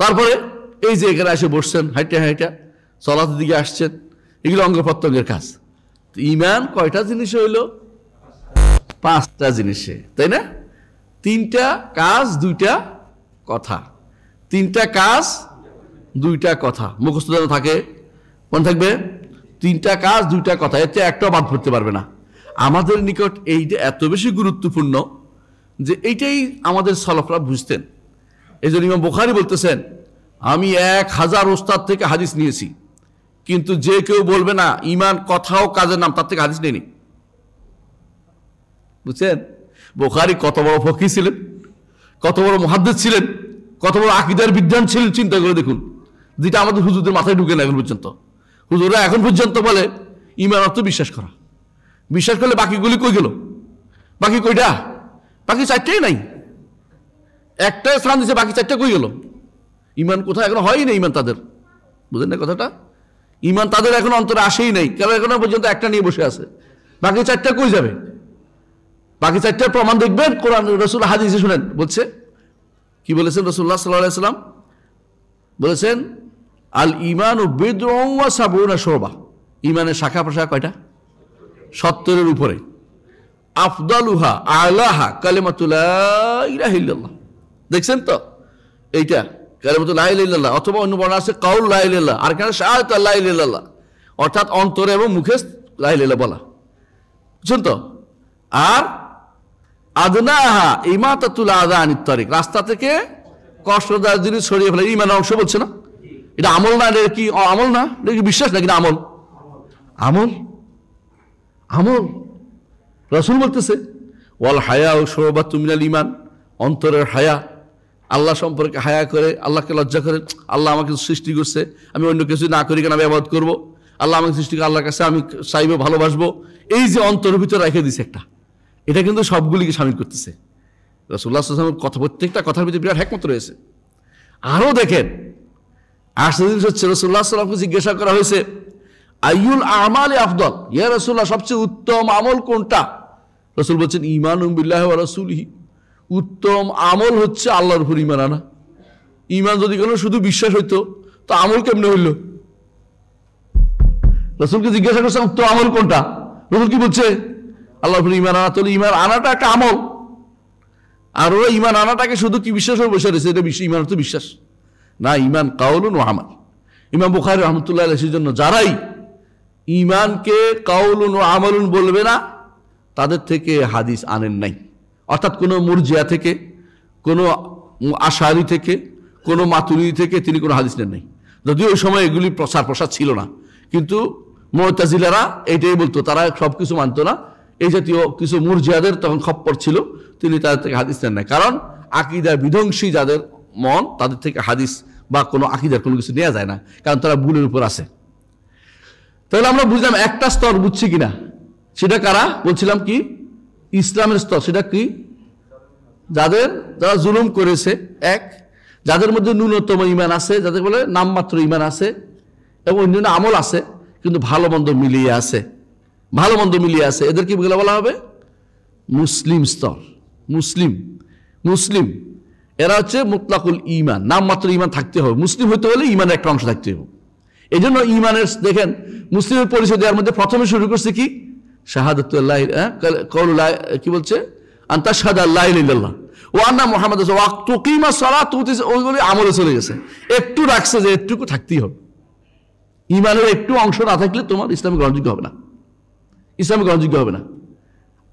তারপরে এই যে এখানে এসে বসছেন, হাইটা হাইটা চলাতে দিকে আসছেন, এগুলো অঙ্গ প্রত্যঙ্গের কাজ। ঈমান কয়টা জিনিস হইল? 5টা জিনিসে, তাই না? 3টা কাজ 2টা কথা, 3টা কাজ 2টা কথা মুখস্থ যেন থাকে। মনে থাকবে 3টা কাজ 2টা কথা, এতে একটাও বাদ পড়তে পারবে না। আমাদের নিকট এইটা এত বেশি গুরুত্বপূর্ণ যে এইটাই আমাদের সলফরা বুঝতেন। এই জন্য ইমাম বুখারী বলতেছেন, আমি 1000 ওস্তাদ থেকে হাদিস নিয়েছি, কিন্তু যে কেউ বলবে না ঈমান কথা ও কাজের নাম, তার থেকে হাদিস নেইনি। বুঝছেন? বুখারী কত বড় ফকিহ ছিলেন, কত বড় মুহাদ্দিস ছিলেন, কত বড় আকীদার বিদ্বান ছিলেন, চিন্তা করে দেখুন। যেটা আমাদের হুজুরদের মাথায় ঢুকে না এখন পর্যন্ত। হুজুররা এখন পর্যন্ত বলে ঈমান অর্থ বিশ্বাস করা, বিশ্বাস করলে বাকিগুলি কই গেল? বাকি কয়টা? বাকি 4টাই নাই, একটা স্থান দিচ্ছে, বাকি 4টা কই গেল? ঈমান কোথায়? এখন হয়ই না ঈমান তাদের। বুঝলেন না কথাটা? ঈমান তাদের এখন অন্তরে আসেই নাই, কারণ এখনো পর্যন্ত একটা নিয়ে বসে আছে। বাকি 4টা কই যাবে? বাকি 4টার প্রমাণ দেখবেন কোরআন, রাসূল হাদিসে শুনেন। বলছে কি বলেছেন রাসূলুল্লাহ সাল্লাল্লাহু আলাইহি ওয়াসাল্লাম? বলেছেন আল ঈমানু বিদউন ওয়া সাবউনা শুবা। ঈমানের শাখা প্রশাখা কয়টা? 70-এর উপরে। আফদালুহা আলাহা কালিমাতু লা ইলাহা ইল্লাল্লাহ। দেখছেন তো এইটা কালিমাতু লা ইলাহা ইল্লাল্লাহ, অথবা অন্য বর্ণনা আছে কাউল লা ইলাহা ইল্লাল্লাহ, আর এখানে শাহাদাতু লা ইলাহা ইল্লাল্লাহ, অর্থাৎ অন্তরে এবং মুখে লা ইলাহা ইল্লাল্লাহ বলা। বুঝছেন তো? আর আদনাহা ইমাতাতুল আযা আনিত তারিক, রাস্তা থেকে কষ্টদায়ক জিনিস সরিয়ে ফেলা ঈমানের অংশ। বলছে না এটা আমল না? এটা কি আমল না? এটা কি বিশ্বাস নাকি? না আমল, আমল, আমল। রাসূল বলতেছে ওয়াল হায়া শুবাতুম মিনাল ঈমান, অন্তরের হায়া, আল্লাহ সম্পর্কে হায়া করে, আল্লাহকে লজ্জা করে। আল্লাহ আমাকে সৃষ্টি করছে, আমি অন্য কিছু না করি কেন আমি ইবাদত করব? আল্লাহ আমাকে সৃষ্টি করে, আল্লাহর কাছে আমি চাইবো, ভালোবাসবো। এই যে অন্তরের ভিতরে রেখে দিছে একটা, এটা কিন্তু সবগুলিকে শামিল করতেছে। রাসূলুল্লাহ সাল্লাল্লাহু আলাইহি ওয়াসাল্লাম কথা, প্রত্যেকটা কথার ভিতরে বিরাট হিকমত রয়েছে। আরও দেখেন, আরেকটা জিনিস হচ্ছে রাসূলুল্লাহ সাল্লাল্লাহু আলাইহি ওয়াসাল্লামকে জিজ্ঞাসা করা হয়েছে আইয়ুল আমালি আফদল, ইয়া রাসূলুল্লাহ সবচেয়ে উত্তম আমল কোনটা? রাসূল বলছেন ঈমানুন বিল্লাহি ওয়া রাসূলিহি, উত্তম আমল হচ্ছে আল্লাহর উপর ঈমান আনা। ঈমান যদি কোনো শুধু বিশ্বাস হইতো তো আমল কেমনে হইল? রাসূলকে জিজ্ঞাসা করছে উত্তম আমল কোনটা? রাসূল কি বলছে? আল্লাহর উপর ঈমান আনা। তাহলে ঈমান আনাটা একটা আমল, আর ওরা ঈমান আনাটাকে শুধু কি বিশ্বাস হয়ে বসে রয়েছে, এটা ঈমান তো বিশ্বাস না। ঈমান কাউলুন ওয়া আমাল। ইমাম বুখারী রাহমাতুল্লাহ আলাইহির জন্য যারাই ঈমানকে কাউলুন ওয়া আমালুন বলবে না, তাদের থেকে হাদিস আনেন নাই। অর্থাৎ কোনো মুরজিয়া থেকে, কোনো আশারি থেকে, কোনো মাতুরিদি থেকে তিনি কোনো হাদিস নেন নাই। যদিও ওই সময় এগুলি প্রসার ছিল না, কিন্তু মুতাজিলারা এইটাই বলতো, তারা সব কিছু মানতো না। এই জাতীয় কিছু মুরজিয়াদের তখন খপ্পর ছিল, তিনি তাদের থেকে হাদিস নেন নাই। কারণ আকীদা বিধ্বংসী যাদের মন, তাদের থেকে হাদিস বা কোনো আকীদার কোনো কিছু নেওয়া যায় না, কারণ তারা ভুলের উপর আছে। তাহলে আমরা বুঝলাম একটা স্তর, বুঝছি কিনা? সেটা কারা? বলছিলাম কি ইসলামের স্তর। সেটা কি? যারা জুলুম করেছে, এক, যাদের মধ্যে ন্যূনতম ঈমান আছে, যাদের বলে নামমাত্র ঈমান আছে এবং অন্যান্য আমল আছে, কিন্তু ভালো মন্দ মিলিয়ে আছে, ভালো মন্দ মিলিয়ে আছে, এদের কি বলা হবে? মুসলিম স্তর। মুসলিম, মুসলিম এরা হচ্ছে মুতলাকুল ঈমান, নামমাত্র ঈমান থাকতে হবে। মুসলিম হতে হলে ঈমানের একটা অংশ থাকতে হবে। এই জন্য ঈমানের দেখেন মুসলিমের পরিচয় দেওয়ার মধ্যে প্রথমে শুরু করছে কি? শাহাদাতু আল্লাহ, কওলুল্লাহ, কি বলছে? আনতা শাহাদা আল্লাহ ইল্লাল্লাহ ওয়া আন্না মুহাম্মাদুর রাসূলুল্লাহ ওয়া তুকিমা সালাত, ওইগুলি আমলে চলে গেছে। একটু রাখছে যে একটুকু থাকতেই হবে। ঈমানের একটু অংশ না থাকলে তোমার ইসলামে গ্রহণযোগ্য হবে না, ইসলামে গ্রহণযোগ্য হবে না।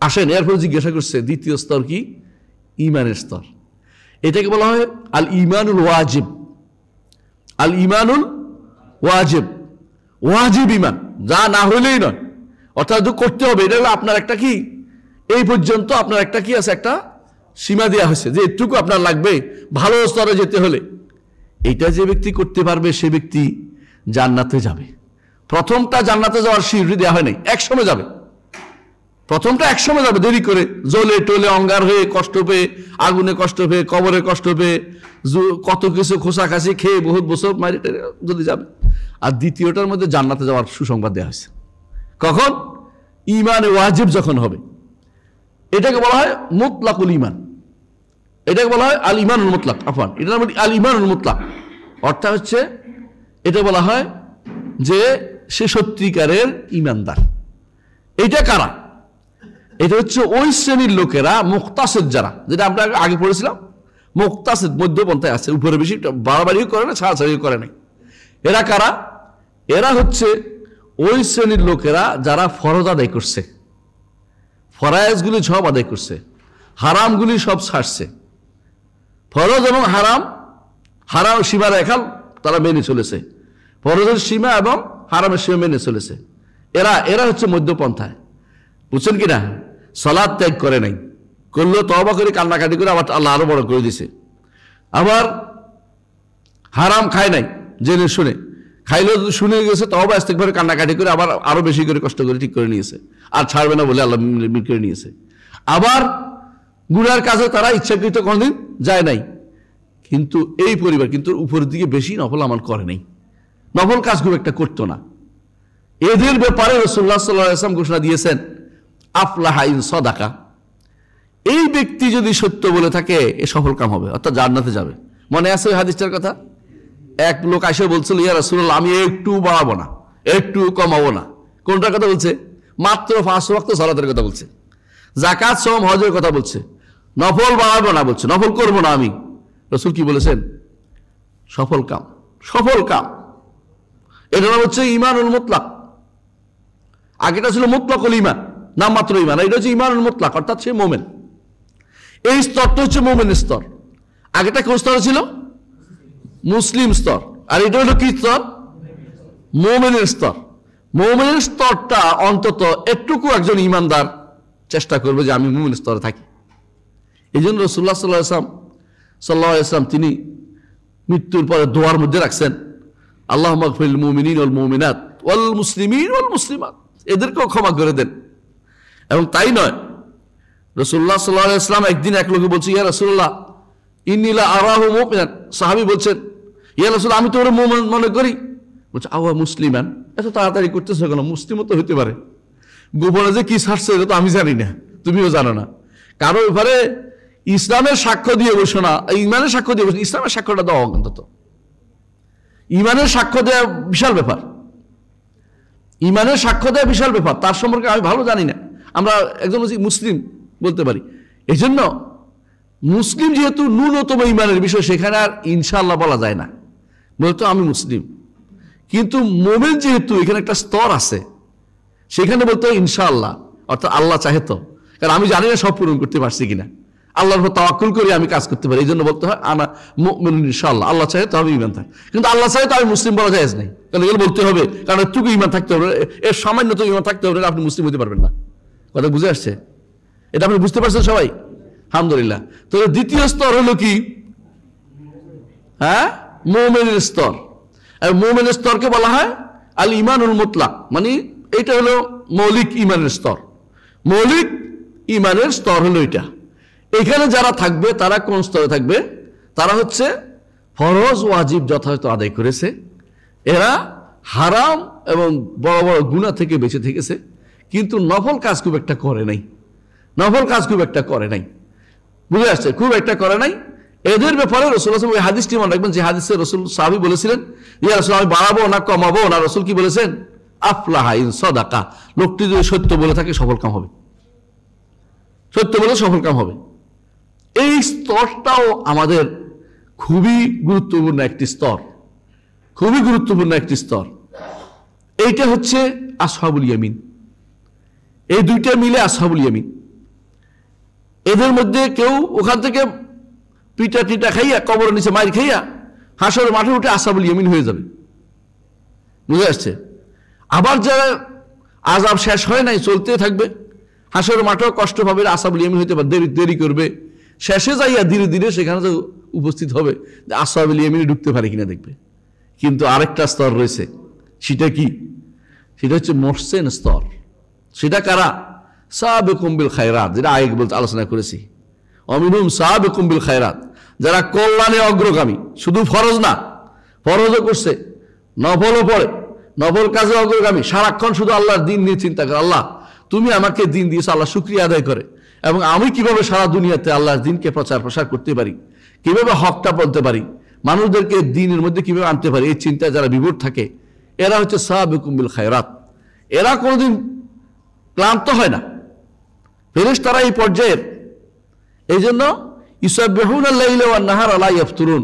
আসেন এরপরে জিজ্ঞাসা করছে দ্বিতীয় স্তর কি? ঈমানের স্তর। এটাকে বলা হয় আল ঈমানুল ওয়াজিব। আল ঈমানুল ওয়াজিব, ওয়াজিব ঈমান, যা না হইলেই নয়, অর্থাৎ করতে হবে। এটা হলো আপনার একটা কি, এই পর্যন্ত আপনার একটা কি আছে, একটা সীমা দেওয়া হয়েছে যে এটুকু আপনার লাগবে ভালো স্তরে যেতে হলে। এইটা যে ব্যক্তি করতে পারবে সে ব্যক্তি জান্নাতে যাবে। প্রথমটা জান্নাতে যাওয়ার সিঁড়ি দেওয়া হয় নাই, একসময় যাবে। প্রথমটা একসময় যাবে, দেরি করে, জ্বলে টলে অঙ্গার হয়ে, কষ্ট পেয়ে, আগুনে কষ্ট পেয়ে, কবরে কষ্ট পেয়ে, কত কিছু খোসাখাসি খেয়ে বহুত বছর মারি যদি যাবে। আর দ্বিতীয়টার মধ্যে জান্নাতে যাওয়ার সুসংবাদ দেওয়া হয়েছে। কখন? ঈমানে ওয়াজিব যখন হবে। এটাকে বলা হয় মুতলাকুল ঈমান, এটাকে বলা হয় আল ঈমানুল মুতলাক। আফওয়ান, এটার নাম আল ঈমানুল মুতলাক। অর্থাৎ হচ্ছে এটা বলা হয় যে সে সত্যিকারের ঈমানদার। এটা কারা? এটা হচ্ছে ওই শ্রেণীর লোকেরা, মুক্তাসিদ যারা, যেটা আমরা আগে পড়েছিলাম, মুক্তাসিদ মধ্যপন্থায় আছে, উপরে বেশি বাড়াবাড়িও করে না, ছাড়াছাড়িও করে নাই। এরা কারা? এরা হচ্ছে ওই শ্রেণীর লোকেরা যারা ফরজ আদায় করছে, ফরায়েজগুলি সব আদায় করছে, হারামগুলি সব ছাড়ছে। ফরজ এবং হারাম সীমা রেখাল তারা মেনে চলেছে, ফরজের সীমা এবং হারামের সীমা মেনে চলেছে। এরা হচ্ছে মধ্যপন্থায়, বুঝছেন কিনা? সালাত ত্যাগ করে নাই, করলেও তওবা করে কান্নাকাটি করে আবার আল্লাহ আরো বড় করে দিছে। আবার হারাম খায় নাই, জেনে শুনে খাইলেও শুনে গেছে, তওবা ইস্তেগফার কান্নাকাটি করে আবার আরো বেশি করে কষ্ট করে ঠিক করে নিয়েছে, আর ছাড়বে না বলে আল্লাহ মিট করে নিয়েছে। আবার গুনার কাজে তারা ইচ্ছাকৃত কোনদিন যায় নাই, কিন্তু এই পরিবার কিন্তু উপরের দিকে বেশি নফল আমল করে নাই, নফল কাজ খুব একটা করতো না। এদের ব্যাপারে রাসূলুল্লাহ সাল্লাল্লাহু আলাইহি ওয়াসাল্লাম ঘোষণা দিয়েছেন, আফলাহা ইন সাদাকা, এই ব্যক্তি যদি সত্য বলে থাকে এ সফল কাম হবে, অর্থাৎ জান্নাতে যাবে। মনে আছে ওই হাদিসটার কথা? এক লোক এসে বলছিল, ইয়া রাসূলুল্লাহ, আমি একটু বাড়াবো না, একটু কমাবো না। কোনটার কথা বলছে? মাত্র 5 ওয়াক্ত সালাতের কথা বলছে, যাকাত সওম হজের কথা বলছে, নফল বাড়াবো না বলছে, নফল করবো না আমি। রাসূল কি বলেছেন? সফল কাম, সফল কাম। এটা নাম হচ্ছে ঈমানুল মুতলাক। আগেটা ছিল মুতলাকুল ঈমান, নাম মাত্র ঈমান, এটা হচ্ছে ঈমানুল মুতলাক, অর্থাৎ সে মুমিন। এই স্তরটা হচ্ছে মুমিনের স্তর। আগেটা কোন স্তর ছিল? মুসলিম স্তর। আর এটা হলো কি স্তর? মুমিনের স্তর। মুমিনের স্তরটা অন্তত একটুকু একজন ঈমানদার চেষ্টা করবে যে আমি মুমিন স্তরে থাকি। এই জন্য রাসূলুল্লাহ সাল্লাল্লাহু আলাইহি ওয়াসাল্লাম তিনি মৃত্যুর পরে দোয়ার মধ্যে রাখছেন, আল্লাহুম্মা গফিরিল মুমিনিন ওয়াল মুমিনাত ওয়াল মুসলিমিন ওয়াল মুসলিমাত, এদেরকেও ক্ষমা করে দেন। এবং তাই নয়, রাসূলুল্লাহ সাল্লাল্লাহু আলাইহি ওয়াসাল্লাম একদিন এক লোকে বলছে, ইয়া রাসূলুল্লাহ ইন্নী লা আরাহু মুমিনান, সাহাবী বলছেন, ইয়া রাসূলুল্লাহ আমি তো ওরে মুমিন মনে করি। বলছে, আওয়া মুসলিমান, এত তাড়াতাড়ি করতেছো কেন? মুসলিমও তো হতে পারে, গোপনে যে কি ছাড়ছে এটা তো আমি জানি না, তুমিও জানো না। কারো ব্যাপারে ইসলামের সাক্ষ্য দিয়ে বসো না, ইমানের সাক্ষ্য দিয়ে বসো, ইসলামের সাক্ষ্যটা দাও অন্তত। ইমানের সাক্ষ্য দেওয়া বিশাল ব্যাপার, ইমানের সাক্ষ্য দেওয়া বিশাল ব্যাপার। তার সম্পর্কে আমি ভালো জানি না, আমরা একজন মুসলিম বলতে পারি। এই জন্য মুসলিম যেহেতু ন্যূনতম ইমানের বিষয়, সেখানে আর ইনশাআল্লাহ বলা যায় না, বলতো আমি মুসলিম। কিন্তু মুমিন যেহেতু এখানে একটা স্তর আছে, সেখানে বলতে হয় ইনশাআল্লাহ, অর্থাৎ আল্লাহ চাহে তো। কারণ আমি জানি না সব পূরণ করতে পারছি কিনা, আল্লাহর উপর তাওয়াক্কুল করে আমি কাজ করতে পারি। এই জন্য বলতে হয় আনা মুমিনুন ইনশাআল্লাহ, আল্লাহ চাহে তো আমি ঈমান থাকি। কিন্তু আল্লাহ চাহে তো আমি মুসলিম বলা জায়েজ নাই, কারণ এগুলো বলতে হবে, কারণ এটুকু ঈমান থাকতে হবে, এর সামান্য তো ঈমান থাকতে হবে, আপনি মুসলিম হতে পারবেন না। কথা বুঝে আসছে? এটা আপনি বুঝতে পারছেন সবাই? আলহামদুলিল্লাহ। তো দ্বিতীয় স্তর হলো কি? হ্যাঁ, মুমিনের স্তর। আর মুমিনের স্তরকে বলা হয় আল ঈমানুল মুতলাক, মানে এটা হলো মৌলিক ঈমানের স্তর। মৌলিক ঈমানের স্তর হলো এটা। এখানে যারা থাকবে তারা কোন স্তরে থাকবে? তারা হচ্ছে ফরজ ওয়াজিব যথাযথ আদায় করেছে, এরা হারাম এবং বড় বড় গুনাহ থেকে বেঁচে থেকেছে, কিন্তু নফল কাজ খুব একটা করে নাই, নফল কাজ খুব একটা করে নাই। বুঝে আসছে? খুব একটা করে নাই। এদের ব্যাপারে রাসূলুল্লাহ ওই হাদিসটি মনে রাখবেন, যে হাদিসে রাসূল সাহাবী বলেছিলেন, ইয়া রাসূলুল্লাহ আমি বাড়াবো না কমাবো না। রাসূল কি বলেছেন? আফলাহা ইন সাদাকা, লোকটি যদি সত্য বলে থাকে সফল কাম হবে, সত্য বলে সফল কাম হবে। এই স্তরটাও আমাদের খুবই গুরুত্বপূর্ণ একটি স্তর, খুবই গুরুত্বপূর্ণ একটি স্তর। এইটা হচ্ছে আসহাবুল ইয়ামিন। এই দুইটা মিলে আসহাবুল ইয়ামিন। এদের মধ্যে কেউ ওখান থেকে পিটা টিটা খাইয়া, কবরের নিচে মাইর খাইয়া হাসরের মাঠে উঠে আসহাবুল ইয়ামিন হয়ে যাবে। বুঝে আসছে? আবার যারা আযাব শেষ হয় নাই, চলতে থাকবে, হাসরের মাঠেও কষ্ট পাবে, আসহাবুল ইয়ামিন হইতে পারে, দেরি করবে, শেষে যাইয়া ধীরে ধীরে সেখানে তো উপস্থিত হবে যে আসহাবুল ইয়ামিনে ঢুকতে পারে কিনা দেখবে। কিন্তু আরেকটা স্তর রয়েছে, সেটা কি? সেটা হচ্ছে মুহসিন স্তর। সেটা কারা? সাবিকুম বিল খায়রাত, যেটা আগে বলতে আলোচনা করেছি। অমিনহুম সাবিকুম বিল খায়রাত, যারা কল্যাণে অগ্রগামী, শুধু ফরজ না, ফরজও করছে, নফলও পড়ে, নফল কাজে অগ্রগামী, সারাক্ষণ শুধু আল্লাহর দিন নিয়ে চিন্তা করে, আল্লাহ তুমি আমাকে দিন দিয়েছো, আল্লাহ শুকরিয়া আদায় করে, এবং আমি কিভাবে সারা দুনিয়াতে আল্লাহর দিনকে প্রচার প্রসার করতে পারি, কিভাবে হকটা বলতে পারি, মানুষদেরকে দ্বীনের মধ্যে কিভাবে আনতে পারে এই চিন্তায় যারা বিভোর থাকে, এরা হচ্ছে সাবিকুম বিল খায়রাত। এরা কোনোদিন ক্লান্ত হয় না, ফেরেশতারা এই পর্যায়ের। এই জন্য ইউসাব্বিহুনা আল-লাইলা ওয়ান-নাহারা লা ইয়াফতুরুন,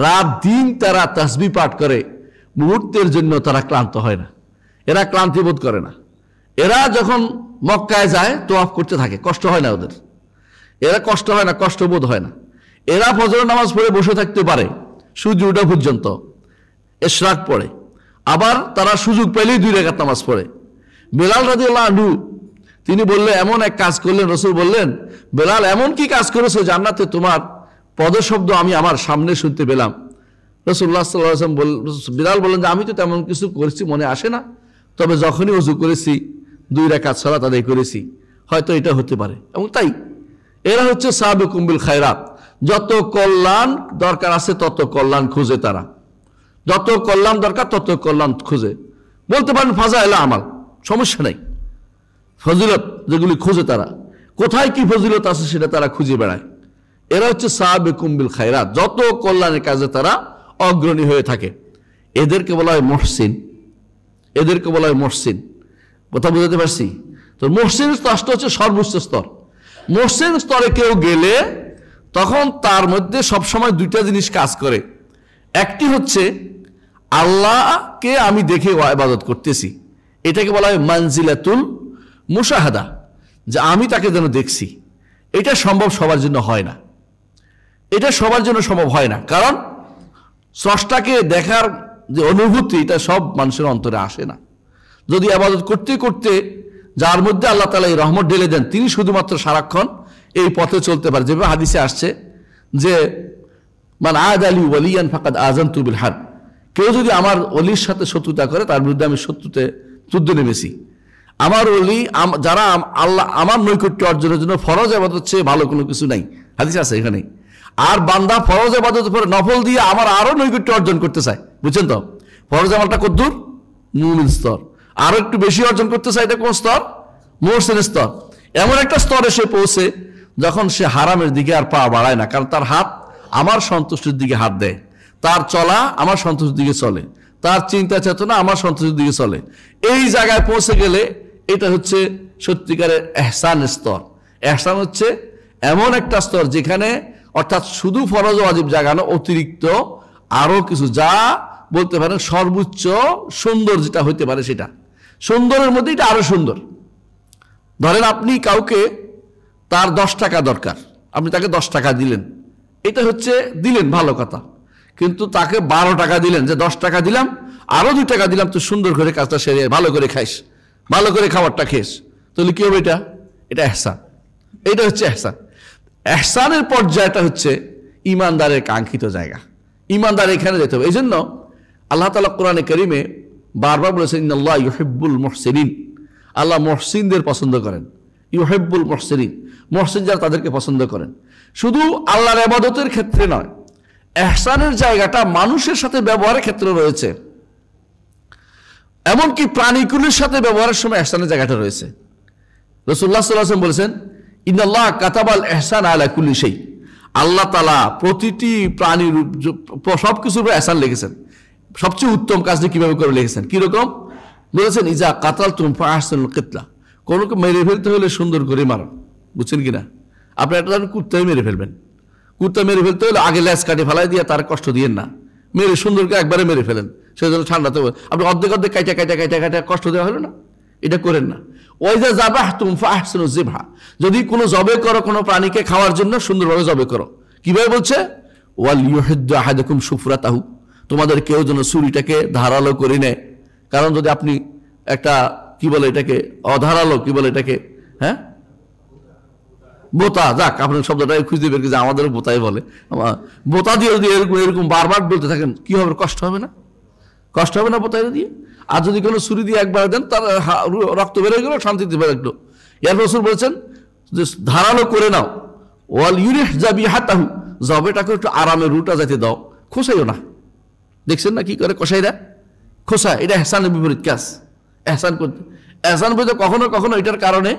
রাত দিন তারা তাসবিহ পাঠ করে, মুহূর্তের জন্য তারা ক্লান্ত হয় না, এরা ক্লান্তি বোধ করে না। এরা যখন মক্কায় যায় তোয়াফ করতে থাকে, কষ্ট হয় না ওদের, এরা কষ্ট হয় না, কষ্ট বোধ হয় না। এরা ফজরের নামাজ পড়ে বসে থাকতে পারে সূর্য ওঠা পর্যন্ত, ইশরাক পড়ে, আবার তারা সুযোগ পেলেই 2 রাকাত নামাজ পড়ে। বেলাল রাদিয়াল্লাহু আনহু তিনি বললেন, এমন এক কাজ করলেন, রাসূল বললেন, বেলাল এমন কি কাজ করেছো জান্নাতে তোমার পদশব্দ আমি আমার সামনে শুনতে পেলাম। রাসূলুল্লাহ সাল্লাল্লাহু আলাইহি ওয়াসাল্লাম বেলাল বললেন যে আমি তো তেমন কিছু করেছি মনে আসে না, তবে যখনই ওযু করেছি 2 রাকাত সালাত আদায় করেছি, হয়তো এটা হতে পারে। এবং তাই এরা হচ্ছে সাবিকুম বিল খায়রাত, যত কল্যাণ দরকার আছে তত কল্যাণ খুঁজে তারা, যত কল্যাণ দরকার তত কল্যাণ খুঁজে। বলতে পারেন ফাজাইল আমাল, সমস্যা নাই, ফজিলত যেগুলি খুঁজে তারা, কোথায় কি ফজিলত আছে সেটা তারা খুঁজে বেড়ায়। এরা হচ্ছে সাবিকুম বিল খায়রাত, যত কল্যাণের কাজে তারা অগ্রণী হয়ে থাকে। এদেরকে বলা হয় মুহসিন, এদেরকে বলা হয় মুহসিন। কথা বুঝতে পারছি তো? মুহসিন স্তরটা হচ্ছে সর্বোচ্চ স্তর। মুহসিন স্তরে কেউ গেলে তখন তার মধ্যে সবসময় 2টা জিনিস কাজ করে। একটি হচ্ছে আল্লাহকে আমি দেখে ইবাদত করতেছি, এটাকে বলা হয় মানজিলাতুল মুশাহাদা, যে আমি তাকে যেন দেখছি। এটা সম্ভব সবার জন্য হয় না, এটা সবার জন্য সম্ভব হয় না, কারণ স্রষ্টাকে দেখার যে অনুভূতি এটা সব মানুষের অন্তরে আসে না। যদি ইবাদত করতে করতে যার মধ্যে আল্লাহ তাআলা এই রহমত ঢেলে দেন, তিনি শুধুমাত্র সারাক্ষণ এই পথে চলতে পারে। যেভাবে হাদিসে আসছে যে মান আদালি ওয়ালিয়ান ফাকাদ আযানতু বিল হারব, কেউ যদি আমার ওলির সাথে শত্রুতা করে তার বিরুদ্ধে আমি যুদ্ধে নেমেছি। আমার ওলি যারা আল্লাহ আমার নৈকট্য অর্জনের জন্য ফরজ ইবাদত চেয়ে ভালো কোনো কিছু নাই, হাদিস আছে এখানে। আর বান্দা ফরজ ইবাদতের পরে নফল দিয়ে আমার আরো নৈকট্য অর্জন করতে চায়, বুঝছেন তো? ফরজ আমলটা কদ্দুর? মুমিন স্তর। আরো একটু বেশি অর্জন করতে চায়, এটা কোন স্তর? মুহসিন স্তর। এমন একটা স্তরে সে পৌঁছে যখন সে হারামের দিকে আর পা বাড়ায় না, কারণ তার হাত আমার সন্তুষ্টির দিকে হাত দেয়, তার চলা আমার সন্তুষ্টির দিকে চলে, তার চিন্তা চেতনা আমার সন্তুষ্টির দিকে চলে। এই জায়গায় পৌঁছে গেলে এটা হচ্ছে সত্যিকারের ইহসান স্তর। ইহসান হচ্ছে এমন একটা স্তর যেখানে অর্থাৎ শুধু ফরজ ওয়াজিব জাগানো অতিরিক্ত আরো কিছু, যা বলতে পারেন সর্বোচ্চ সুন্দর যেটা হইতে পারে, সেটা সুন্দরের মধ্যে এটা আরো সুন্দর। ধরেন আপনি কাউকে তার 10 টাকা দরকার, আপনি তাকে 10 টাকা দিলেন, এটা হচ্ছে দিলেন ভালো কথা, কিন্তু তাকে 12 টাকা দিলেন, যে 10 টাকা দিলাম আরো 2 টাকা দিলাম, তো সুন্দর করে কাজটা সেরে ভালো করে খাইস, ভালো করে খাবারটা খেস, তাহলে কি হবে? এটা ইহসান। এটা হচ্ছে ইহসান। ইহসানের পর্যায়টা হচ্ছে ঈমানদারের কাঙ্ক্ষিত জায়গা। ঈমানদার এখানে যেতে হবে। এই জন্য আল্লাহ তাআলা কোরআনে কারীমে বারবার বলেছেন ইন্নাল্লাহ ইউহিব্বুল মুহসিনিন, আল্লাহ মুহসিনদের পছন্দ করেন। ইউহিব্বুল মুহসিনিন, মুহসিন যারা তাদেরকে পছন্দ করেন। শুধু আল্লাহর ইবাদতের ক্ষেত্রে নয়, ইহসানের জায়গাটা মানুষের সাথে ব্যবহারের ক্ষেত্রে রয়েছে, এমনকি প্রাণীকুলের সাথে ব্যবহারের সময় ইহসানের জায়গাটা রয়েছে। রাসূলুল্লাহ সাল্লাল্লাহু আলাইহি ওয়াসাল্লাম বলেছেন ইন্নাল্লাহ কাতাবাল ইহসান আলা কুল্লি শাই, আল্লাহ তাআলা প্রতিটি প্রাণীর সবকিছুর উপর ইহসান লিখেছেন। সবচেয়ে উত্তম কাজটি কিভাবে করে লিখেছেন, কিরকম বলেছেন? ইজা কাতালতুম ফাহসিনুল কিতলা, কোনোকে মেরে ফেলতে হলে সুন্দর করে মারো, বুঝছেন কিনা? আপনি একটা কুত্তাই মেরে ফেলবেন, কুত্তা মেরে ফেলতে হলে আগে ল্যাজ কাটে ফেলাই দিয়ে তার কষ্ট দিয়েন না, মেরে সুন্দরকে একবারে মেরে ফেলেন, সেজন্য ঠান্ডাতে আপনি অর্ধেক কাইটা কষ্ট দেওয়া হলো না, এটা করেন না। ওয়াইজা যাবাহতুম ফাহসিনুজ যিবহা, যদি কোনো জবে করো কোনো প্রাণীকে খাওয়ার জন্য সুন্দরভাবে জবে করো। কিভাবে বলছে? ওয়াল ইউহিদ্দু আহাদুকুম সুফরাতাহু, তোমাদের কেউ যেন ছুরিটাকে ধারালো করে নেয়। কারণ যদি আপনি একটা কি বলে এটাকে অধারালো কি বলে এটাকে, হ্যাঁ বোতা, যাক আপনার শব্দটা খুঁজে বের করে, আমাদেরও বোতাই বলে, বোতা দিয়ে যদি এরকম বারবার বলতে থাকেন কি হবে? কষ্ট হবে না? কষ্ট হবে না বোতাই দিয়ে? আর যদি কোনো ছুরি দিয়ে একবার দেন তার রক্ত বেরোয় গেল, শান্তিতে বেরোলো। এর রাসূল বলছেন যে ধারালো করে নাও। ওয়াল ইউরিহ যাবিহাতাহু, জবেটাকে একটু আরামে রুটা যাইতে দাও, খোসাইও না। দেখছেন না কি করে কসাইরা? খোসা, এটা ইহসানের বিপরীত কাজ। ইহসান করতে, ইহসান বলতে কখনো কখনো এটার কারণে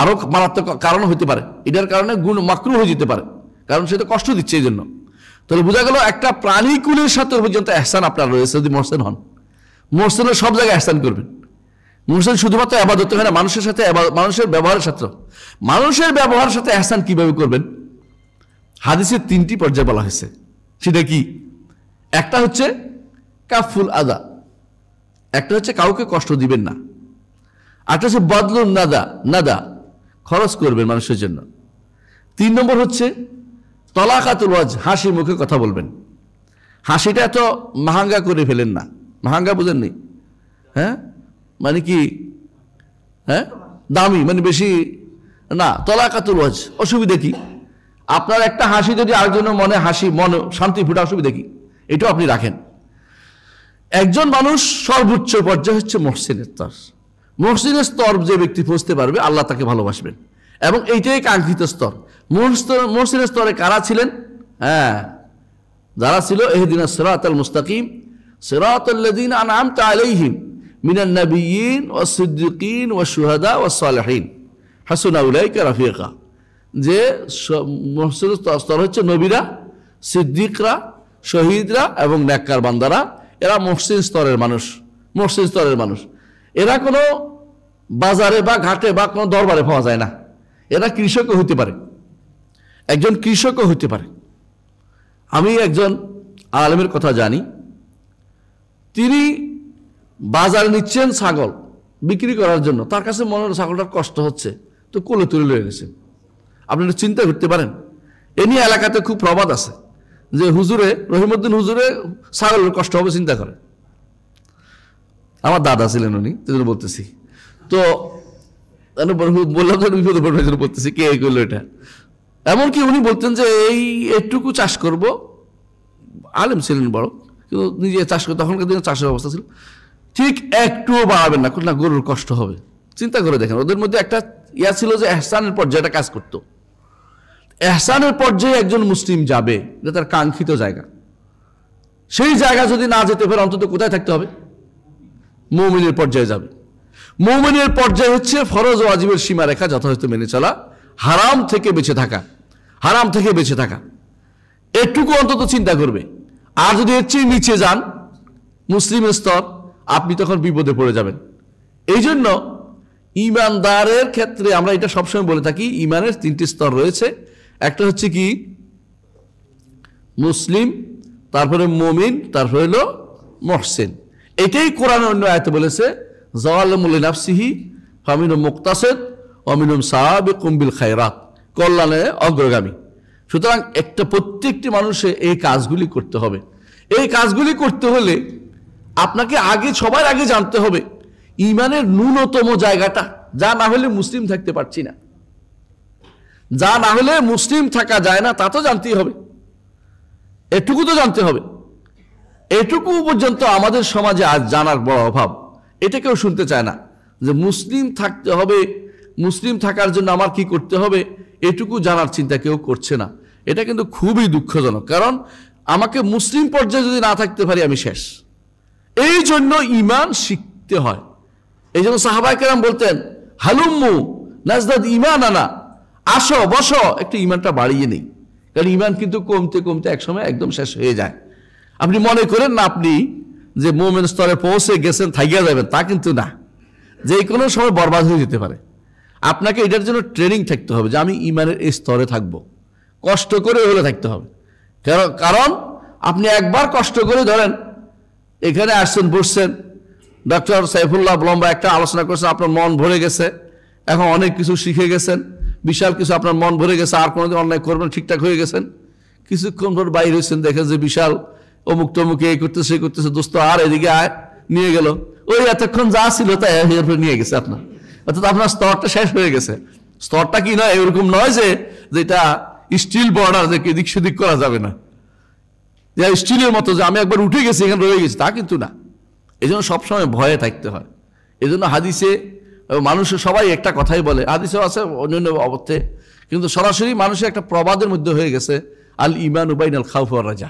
আরো মারাত্মক কারণ হইতে পারে, এটার কারণে গুণ মাকরুহ হয়ে যেতে পারে, কারণ সে তো কষ্ট দিচ্ছে এই জন্য। তাহলে বোঝা গেল একটা প্রাণীকুলের সাথে পর্যন্ত এহসান আপনার রয়েছে যদি মোহসেন হন। মোহসেনের সব জায়গায় এহসান করবেন। মোহসেন শুধুমাত্র ইবাদতে হয় না, মানুষের সাথে মানুষের ব্যবহারের সাথে। মানুষের ব্যবহারের সাথে এহসান কিভাবে করবেন? হাদিসের 3টি পর্যায়ে বলা হয়েছে। সেটা কি? একটা হচ্ছে কাফুল আদা, একটা হচ্ছে কাউকে কষ্ট দিবেন না, একটা হচ্ছে বদলুন নাদা, খরচ করবেন মানুষের জন্য। 3 নম্বর হচ্ছে তলাকাতুল ওয়াজ, হাসি মুখে কথা বলবেন। হাসিটা এত মাহাঙ্গা করে ফেলেন না। মাহাঙ্গা বুঝেননি? হ্যাঁ, মানে কি? হ্যাঁ, দামি মানে বেশি না। তলাকাতুল ওয়াজ, অসুবিধা কি? আপনার একটা হাসি যদি আরেকজনের মনে শান্তি ফুটে, অসুবিধা কি? এটাও আপনি রাখেন। একজন মানুষ সর্বোচ্চ পর্যায়ে হচ্ছে মুহসিনের স্তর। মুহসিনের স্তর যে ব্যক্তি পৌঁছতে পারবে, আল্লাহ তাকে ভালোবাসবেন, এবং এইটাই কাঙ্ক্ষিত স্তর। মুহসিনের স্তরে কারা ছিলেন? হ্যাঁ, যারা ছিল ইহদিনাস সিরাতাল মুস্তাকিম সিরাতাল্লাযীনা আন'আমতা আলাইহিম মিনান নাবিয়্যিন ওয়াস সিদ্দীকিন ওয়াশ শুহাদা ওয়াস সালিহিন হাসুনা উলাইকা রাফিকা। যে মুহসিনের স্তর হচ্ছে নবীরা, সিদ্দিকরা, শহীদরা এবং নেককার বান্দারা। এরা মুহসিন স্তরের মানুষ। মুহসিন স্তরের মানুষ এরা কোনো বাজারে বা ঘাটে বা কোনো দরবারে পাওয়া যায় না। এরা কৃষকও হইতে পারে, একজন কৃষকও হইতে পারে। আমি একজন আলেমের কথা জানি, তিনি বাজারে নিচ্ছেন ছাগল বিক্রি করার জন্য। তার কাছে মনে হলো ছাগলটার কষ্ট হচ্ছে, তো কোলে তুলে লয়ে গেছেন। আপনি চিন্তা করতে পারেন, এ নিয়ে এলাকাতে খুব প্রবাদ আছে যে হুজুরে, রহিমউদ্দিন হুজুরে ছাগলের কষ্ট হবে চিন্তা করে। আমার দাদা ছিলেন উনি, বলতেছি তো বললাম যে বিপদে পড়বে বলতেছি, কে করলো এটা? এমনকি উনি বলতেন যে এইটুকু চাষ করব। আলেম ছিলেন বড়, কিন্তু নিজে চাষ করতে, তখনকার দিনে চাষের অবস্থা ছিল, ঠিক একটুও বাড়াবেন না, না গরুর কষ্ট হবে। চিন্তা করে দেখেন, ওদের মধ্যে একটা ছিল যে এহসানের পর্যায়ে কাজ করতো। এহসানের পর্যায়ে একজন মুসলিম যাবে, এটা তার কাঙ্ক্ষিত জায়গা। সেই জায়গা যদি না যেতে পারে, অন্তত কোথায় থাকতে হবে? মুমিনের পর্যায়ে যাবে। মুমিনের পর্যায়ে হচ্ছে ফরজ ও ওয়াজিবের সীমারেখা যথাযথ মেনে চলা, হারাম থেকে বেঁচে থাকা, এটুকু অন্তত চিন্তা করবে। আর যদি এর চেয়ে নিচে যান, মুসলিমের স্তর, আপনি তখন বিপদে পড়ে যাবেন। এই জন্য ঈমানদারের ক্ষেত্রে আমরা এটা সবসময় বলে থাকি, ঈমানের 3টি স্তর রয়েছে। একটা হচ্ছে কি? মুসলিম, তারপরে মুমিন, তারপরে হলো মুহসিন। এটাই কোরআন অন্য আয়াতে বলেছে, যালিমুল লিনাফসিহি ফামিনহুম মুকতাসিদ ওয়া মিনহুম সাবিকুম বিল খায়রাত, কল্যাণে অগ্রগামী। সুতরাং প্রত্যেকটি মানুষে এই কাজগুলি করতে হবে। এই কাজগুলি করতে হলে আপনাকে সবার আগে জানতে হবে ঈমানের ন্যূনতম জায়গাটা, যা না হলে মুসলিম থাকতে পারছি না, যা না হলে মুসলিম থাকা যায় না, তা তো জানতেই হবে। এটুকু তো জানতে হবে। এটুকু পর্যন্ত আমাদের সমাজে আজ জানার বড় অভাব। এটা কেউ শুনতে চায় না যে মুসলিম থাকতে হবে, মুসলিম থাকার জন্য আমার কি করতে হবে, এটুকু জানার চিন্তা কেউ করছে না। এটা কিন্তু খুবই দুঃখজনক, কারণ আমাকে মুসলিম পর্যায়ে যদি না থাকতে পারি, আমি শেষ। এই জন্য ঈমান শিখতে হয়। এই জন্য সাহাবায়ে কেরাম বলতেন, হালুম্মু নাজদাদ ঈমানানা, আসো বসো, একটু ঈমানটা বাড়িয়ে নেই। কারণ ঈমান কিন্তু কমতে কমতে একসময় একদম শেষ হয়ে যায়। আপনি মনে করেন না আপনি যে মুমিন স্তরে পৌঁছে গেছেন, থাইয়া যাবেন, তা কিন্তু না। যে কোনো সময় বরবাদ হয়ে যেতে পারে। আপনাকে এটার জন্য ট্রেনিং থাকতে হবে যে আমি ঈমানের এই স্তরে থাকবো, কষ্ট করে হলে থাকতে হবে। কারণ আপনি একবার কষ্ট করে, ধরেন এখানে আসছেন, বসছেন, ডক্টর সাইফুল্লাহ লম্বা একটা আলোচনা করছেন, আপনার মন ভরে গেছে, এখন অনেক কিছু শিখে গেছেন, বিশাল কিছু আপনার মন ভরে গেছে, আর কোনোদিন অন্যায় করবেন, ঠিকঠাক হয়ে গেছেন। কিছুক্ষণ ধরে বাইরে হয়েছেন, দেখেন যে বিশাল অমুক তমুক এই করতেছে, সে করতেছে, দোস্ত আর এদিকে আয়, নিয়ে গেল, ওই এতক্ষণ যা ছিল তাই নিয়ে গেছে আপনার। অর্থাৎ আপনার স্তরটা শেষ হয়ে গেছে। স্তরটা কি নয়, এরকম নয় যে যেটা স্টিল বর্ডার, যে এদিক সেদিক করা যাবে না, যে স্টিলের মতো যে আমি একবার উঠে গেছি এখানে রয়ে গেছি, তা কিন্তু না। এই জন্য সবসময় ভয়ে থাকতে হয়। এই জন্য হাদিসে মানুষের সবাই একটা কথাই বলে, হাদিসেও আছে অন্যান্য অবস্থে, কিন্তু সরাসরি মানুষের একটা প্রবাদের মধ্যে হয়ে গেছে, আল ঈমানু বাইনাল খাউফ ওয়ার রাজা,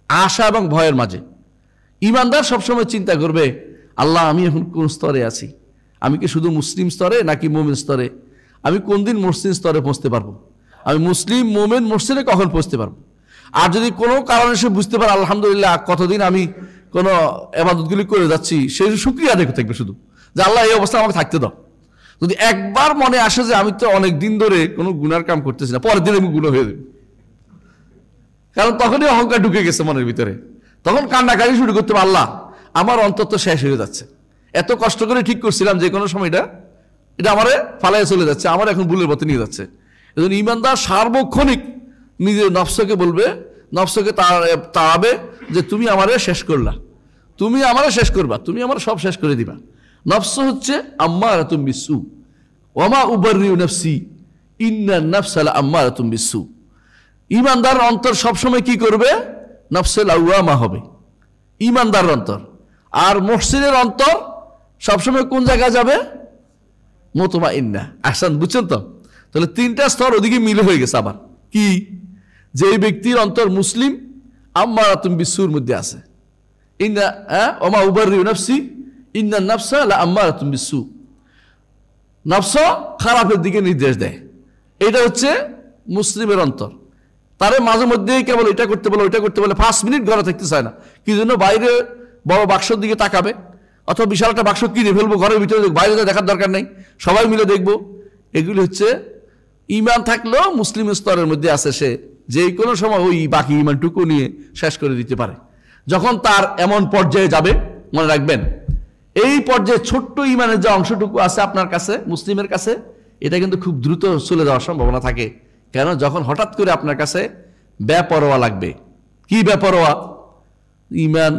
আশা এবং ভয়ের মাঝে। ঈমানদার সবসময় চিন্তা করবে, আল্লাহ আমি এখন কোন স্তরে আছি, আমি কি শুধু মুসলিম স্তরে নাকি মুমিন স্তরে, আমি কোন দিন মুসলিম স্তরে পৌঁছতে পারবো, আমি মুসলিম মুমিন মুহসিনে কখন পৌঁছতে পারবো। আর যদি কোনো কারণে সে বুঝতে পারে আলহামদুলিল্লাহ কতদিন আমি কোনো ইবাদতগুলি করে যাচ্ছি, সে শুকরিয়া আদায় করতে থাকবে শুধু, যে আল্লাহ এই অবস্থা আমাকে থাকতে দাও। যদি একবার মনে আসে যে আমি তো অনেক দিন ধরে কোনো গুনার কাম করতেছি না, পরের দিন আমি গুনাহ হয়ে যাবে, কারণ তখনই অহংকার ঢুকে গেছে মনের ভিতরে, তখন কান্নাকাটি শুরু করতে হবে, আল্লাহ আমার অন্তর তো শেষ হয়ে যাচ্ছে, এত কষ্ট করে ঠিক করছিলাম যে কোনো সময় এটা আমারে ফালাইয়া চলে যাচ্ছে, আমার এখন ভুলের পথে নিয়ে যাচ্ছে। এজন্য ইমানদার সার্বক্ষণিক নিজের নফসকে বলবে, নফসকে তাড়াবে যে তুমি আমারে শেষ করলা, তুমি আমারে শেষ করবা, তুমি আমার সব শেষ করে দিবা। নফস হচ্ছে আম্মারাতুম বিসু ওয়ামা উবাররিউ নাফসি ইন্নান নাফসা লাআম্মারাতুম বিসু। ইমানদার অন্তর সবসময় কি করবে? নফসে লাওয়ামা হবে, ইমানদার অন্তর। আর মুহসিনের অন্তর সবসময় কোন জায়গায় যাবে? মুতমাইন্না। আহসান, বুঝছেন তো? তাহলে তিনটা স্তর ওদিকে মিলে হয়ে গেছে। আবার কি? যে ব্যক্তির অন্তর মুসলিম আম্মারাতুম বিসুর মধ্যে আছে, ইন্না ওমা উবাররিউ নাফসি ইন্নান নাফসা লাআম্মারাতুম বিসু, নফস খারাপের দিকে নির্দেশ দেয়। এটা হচ্ছে মুসলিমের অন্তর। তারে মাঝে মধ্যেই কেবল এটা করতে বলে ওইটা করতে বলে, 5 মিনিট ঘরে থাকতে চায় না, কি জন্য? বাইরে বড় বাক্সর দিকে তাকাবে, অথবা বিশাল একটা বাক্স কিনে ফেলবো, ঘরের ভিতরে বাইরে দেখার দরকার নেই, সবাই মিলে দেখবো। এগুলি হচ্ছে ইমান থাকলেও মুসলিম স্তরের মধ্যে আছে, সে যে কোনো সময় ওই বাকি ইমানটুকু নিয়ে শেষ করে দিতে পারে। যখন তার এমন পর্যায়ে যাবে, মনে রাখবেন এই পর্যায়ে ছোট্ট ইমানের যে অংশটুকু আছে আপনার কাছে, মুসলিমের কাছে, এটা কিন্তু খুব দ্রুত চলে যাওয়ার সম্ভাবনা থাকে। কেন? যখন হঠাৎ করে আপনার কাছে বেপরোয়া লাগবে। কি বেপরোয়া? ইমান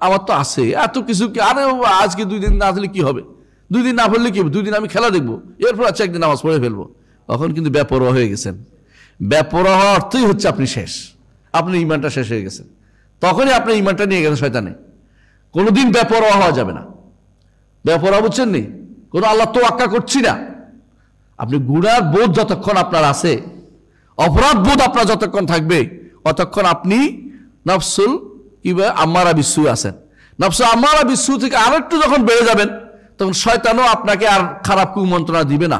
আমার তো আছে, এত কিছু, আরে আজকে 2 দিন না আসলে কি হবে, 2 দিন না পড়লে কি হবে, 2 দিন আমি খেলা দেখবো, এরপর আচ্ছা একদিন নামাজ পড়ে ফেলবো, তখন কিন্তু বেপরোয়া হয়ে গেছেন। বেপরোয়া হওয়ার অর্থই হচ্ছে আপনি শেষ, আপনি ইমানটা শেষ হয়ে গেছেন, তখনই আপনি ইমানটা নিয়ে গেছেন শয়তানে। কোনোদিন বেপরোয়া হওয়া যাবে না। বেপরোয়া বুঝছেন নি? কোনো আল্লাহ তোয়াক্কা করছি না। আপনি গুনার বোধ যতক্ষণ আপনার আছে, অপরাধ বোধ আপনার যতক্ষণ থাকবে, অতক্ষণ আপনি নফসুল আম্মারা বিসু আছেন। নফসুল আম্মারা বিসু থেকে আরেকটু যখন বেড়ে যাবেন, তখন শয়তানও আপনাকে আর খারাপ কুমন্ত্রণা দিবে না।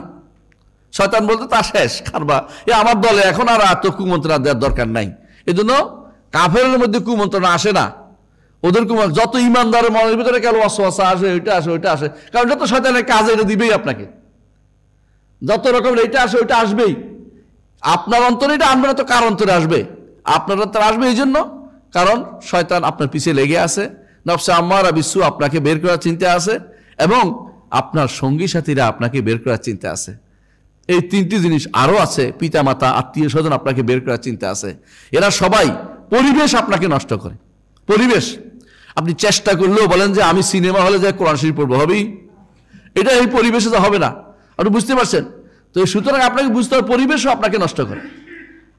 শয়তান বলতে তা শেষ, খারবা আমার দলে এখন আর এত কুমন্ত্রণা দেওয়ার দরকার নাই। এই জন্য কাফেরের মধ্যে কুমন্ত্রণা আসে না, ওদের যত ইমানদারের মনের ভিতরে কেন ওয়াসওয়াসা আসে, ওইটা আসে ওইটা আসে, কারণ যত শয়তানের কাজ এটা দিবেই আপনাকে, যত রকমের এইটা আসে ওইটা আসবেই। আপনার অন্তরে এটা আনবে না তো কার অন্তরে আসবে? আপনার অন্তরে আসবে এই জন্য, কারণ শয়তান আপনার পিছিয়ে লেগে আছে, নফসে আম্মারা বিসু আপনাকে বের করার চিন্তা আছে, এবং আপনার সঙ্গী সাথীরা আপনাকে বের করার চিন্তা আছে। এই 3টি জিনিস আরো আছে, পিতা মাতা আত্মীয় স্বজন আপনাকে বের করার চিন্তা আছে। এরা সবাই, পরিবেশ আপনাকে নষ্ট করে। পরিবেশ আপনি চেষ্টা করলেও বলেন যে আমি সিনেমা হলে যাই কোরআন শরীফ পড়বো, হবেই? এটা এই পরিবেশে তো হবে না, আপনি বুঝতে পারছেন তো? সুতরাং আপনাকে বুঝতে হবে পরিবেশও আপনাকে নষ্ট করে।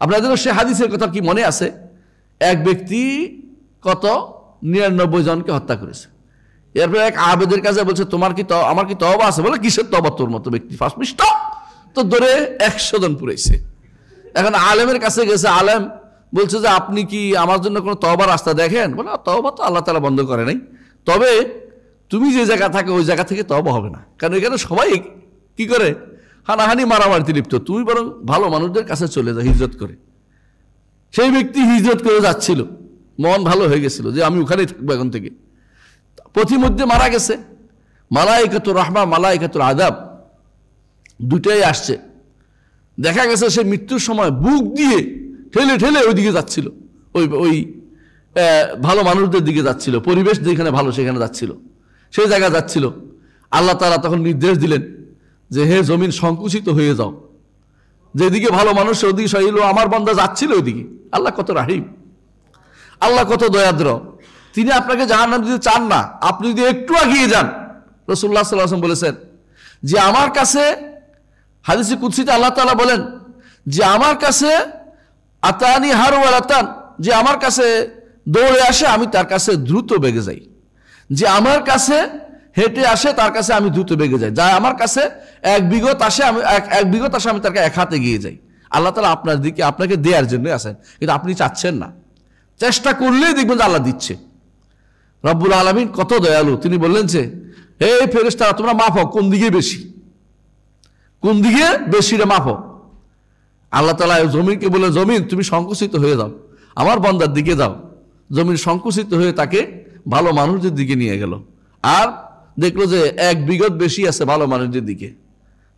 আপনাদের সে হাদিসের কথা কি মনে আছে? এক ব্যক্তি কত 99 জনকে হত্যা করেছে। এরপর এক আবেদের কাছে বলছে, তোমার কি আমার কি তওবা আছে? বলে, কিসের তওবা? তোর মতো ব্যক্তি ফার্স্ট মিষ্ট তো ধরে 100 জন পুরাইছে। এখন আলেমের কাছে গেছে, আলেম বলছে যে আপনি কি আমার জন্য কোনো তওবার রাস্তা দেখেন? বলে, তওবা তো আল্লাহ তাআলা বন্ধ করে নাই, তবে তুমি যে জায়গা থাকো ওই জায়গা থেকে তওবা হবে না, কারণ এখানে সবাই কি করে? হানাহানি মারামারিতে লিপ্ত। তুমি বরং ভালো মানুষদের কাছে চলে যাও হিজরত করে। সেই ব্যক্তি হিজরত করে যাচ্ছিল, মন ভালো হয়ে গেছিল যে আমি ওখানেই থাকবো এখন থেকে। পথিমধ্যে মারা গেছে। মালাইকাতুর রাহমা, মালাইকাতুল আযাব দুটাই আসছে। দেখা গেছে সে মৃত্যুর সময় বুক দিয়ে ঠেলে ঠেলে ওইদিকে যাচ্ছিল, ওই ভালো মানুষদের দিকে যাচ্ছিল, পরিবেশ যেখানে ভালো সেখানে যাচ্ছিল, সেই জায়গায় যাচ্ছিল। আল্লাহ তাআলা তখন নির্দেশ দিলেন যে হে জমিন সংকুচিত হয়ে যাও, যেদিকে ভালো মানুষ ওদিকে সহিল, আমার বান্দা যাচ্ছিল ওইদিকে। আল্লাহ কত রাহিম, আল্লাহ কত দয়াদ্র। তিনি আপনাকে জাহান্নাম দিতে চান না, আপনি যদি একটু এগিয়ে যান। রাসূলুল্লাহ সাল্লাল্লাহু আলাইহি ওয়াসাল্লাম বলেছেন যে আমার কাছে, হাদিসে কুদসিতে আল্লাহ তাআলা বলেন যে আমার কাছে আতানি হারওয়ালাতান, যে আমার কাছে দৌড়ে আসে আমি তার কাছে দ্রুত বেগে যাই, যে আমার কাছে হেঁটে আসে তার কাছে আমি দ্রুত বেগে যাই, যা আমার কাছে 1 বিঘত আসে আমি 1 বিঘত আসে আমি তার কাছে 1 হাতে এগিয়ে যাই। আল্লাহ তাআলা আপনার দিকে আপনাকে দেওয়ার জন্য আসেন, কিন্তু আপনি চাচ্ছেন না। চেষ্টা করলেই দেখবেন যে আল্লাহ দিচ্ছে। রব্বুল আলামিন কত দয়ালু। তিনি বললেন যে হে ফেরেশতারা তোমরা মাপো কোন দিকে বেশি, কোন দিকে বেশি রে মাপো। আল্লাহ তাআলা জমিনকে বলে, জমিন তুমি সংকুচিত হয়ে যাও, আমার বান্দার দিকে যাও। জমিন সংকুচিত হয়ে তাকে ভালো মানুষদের দিকে নিয়ে গেল, আর দেখলো যে এক বিগত বেশি আছে ভালো মানুষদের দিকে।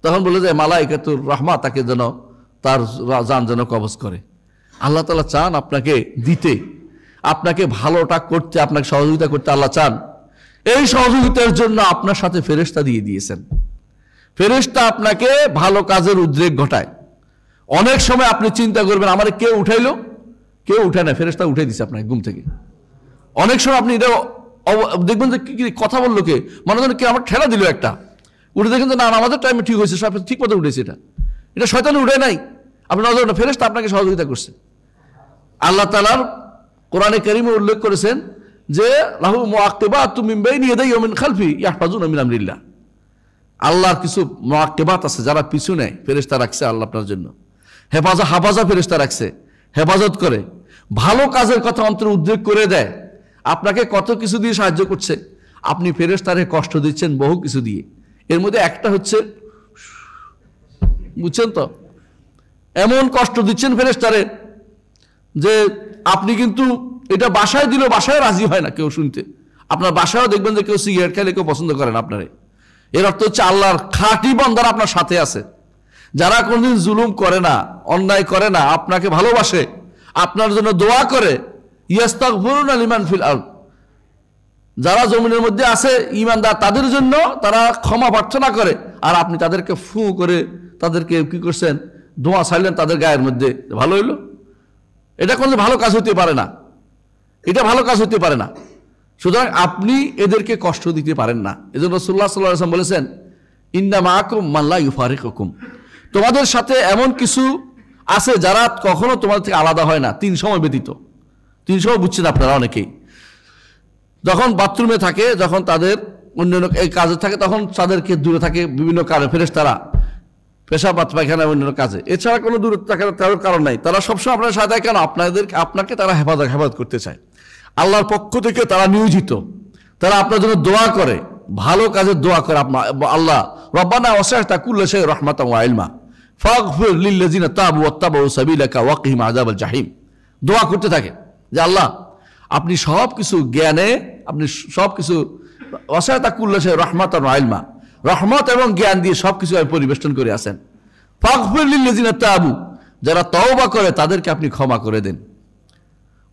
তখন বলে যে মালাইকাতুর রাহমা তাকে যেন তার জান যেন কবজ করে। আল্লাহ তাআলা চান আপনাকে দিতে, আপনাকে ভালোটা করতে, আপনাকে সহযোগিতা করতে আল্লাহ চান। এই সহযোগিতার জন্য আপনার সাথে ফেরেশতা দিয়ে দিয়েছেন। ফেরেশতা আপনাকে ভালো কাজের উদ্রেক ঘটায়। অনেক সময় আপনি চিন্তা করবেন আমার কে উঠাইলো, কেউ উঠায় না, ফেরেশতা উঠে দিছে আপনাকে ঘুম থেকে। অনেক সময় আপনি এটা দেখবেন যে কি কথা বললো কে, মনে করেন কে আমার ঠেলা দিল একটা, উঠে দেখেন যে না আমাদের টাইমে ঠিক হয়েছে, সব ঠিক মতো উঠেছে। এটা শয়তান উঠে নাই, আপনি নজর না, ফেরেশতা আপনাকে সহযোগিতা করছে। আল্লাহ তাআলার কোরআনে কারীমে উল্লেখ করেছেন যে লাহু মুআক্কিবাতু মিন বাইনি ইয়াদাইহি ওয়া মিন খালফি ইয়াহফাজুনা মিন আমরিল্লাহ। আল্লাহর কিছু মুআক্কিবাত আছে যারা পিছু নেয়, ফেরেশতা রাখছে আল্লাহ আপনার জন্য। হাফাজা ফেরেশতা রাখছে, হেফাজত করে, ভালো কাজের কথা অন্তরে উদ্রেক করে দেয়। আপনাকে কত কিছু দিয়ে সাহায্য করছে, আপনি ফেরেশতারে কষ্ট দিচ্ছেন বহু কিছু দিয়ে। এর মধ্যে একটা হচ্ছে, বুঝছেন তো, এমন কষ্ট দিচ্ছেন ফেরেশতারে যে আপনি কিন্তু এটা বাসায় দিলেও বাসায় রাজি হয় না কেউ শুনতে। আপনার বাসায়ও দেখবেন যে কেউ সিগারেট খেলে কেউ পছন্দ করে না আপনারে। এর অর্থ হচ্ছে আল্লাহর খাঁটি বান্দারা আপনার সাথে আছে, যারা কোনদিন জুলুম করে না, অন্যায় করে না, আপনাকে ভালোবাসে, আপনার জন্য দোয়া করে। ইয়াস্তাগফিরুনা লিমান ফিল আরদ, যারা জমিনের মধ্যে আছে ঈমানদার তাদের জন্য তারা ক্ষমা প্রার্থনা করে, আর আপনি তাদেরকে ফু করে তাদেরকে কি করছেন, দোয়া ছাড়লেন তাদের গায়ের মধ্যে। ভালো হইলো? এটা কোনো ভালো কাজ হতে পারে না, এটা ভালো কাজ হতে পারে না। সুতরাং আপনি এদেরকে কষ্ট দিতে পারেন না। এজন্য রাসূলুল্লাহ সাল্লাল্লাহু আলাইহি ওয়াসাল্লাম বলেছেন ইন্না মাআকুম মান লা ইউফারিকুকুম, তোমাদের সাথে এমন কিছু আছে যারা কখনো তোমাদের থেকে আলাদা হয় না, 3 সময় ব্যতীত। 3 সময় বুঝছেন আপনারা অনেকেই, যখন বাথরুমে থাকে, যখন তাদের অন্যান্য এই কাজে থাকে, তখন তাদেরকে দূরে থাকে বিভিন্ন কারণে, ফেরেশতারা পেশাব পায়খানা অন্যান্য কাজে। এছাড়া কোনো দূরে থাকার কারণ নাই। তারা সবসময় আপনার সাথে, কেন আপনাকে তারা হেফাজত করতে চায়। আল্লাহর পক্ষ থেকে তারা নিয়োজিত, তারা আপনার জন্য দোয়া করে, ভালো কাজের দোয়া করে। আল্লাহ রব্বানা ওয়াসি'তা কুল্লা শাইইন রাহমাতান ওয়া ইলমা ফাগফির লিল্লাযিনা তাবু ওয়াত্তাবাউ সাবিলাকা ওয়াকিহিম আযাবাল জাহিম। দোয়া করতে থাকে যে আল্লাহ আপনি সব কিছু জ্ঞানে, আপনি সব কিছু ওয়াসি'তা কুল্লা শাইইন রাহমাতান ওয়া ইলমা, রহমত এবং জ্ঞান দিয়ে সবকিছু পরিবেষ্টন করে আছেন। ফাগফির লিল্লাযিনা তাবু, যারা তওবা করে তাদেরকে আপনি ক্ষমা করে দেন।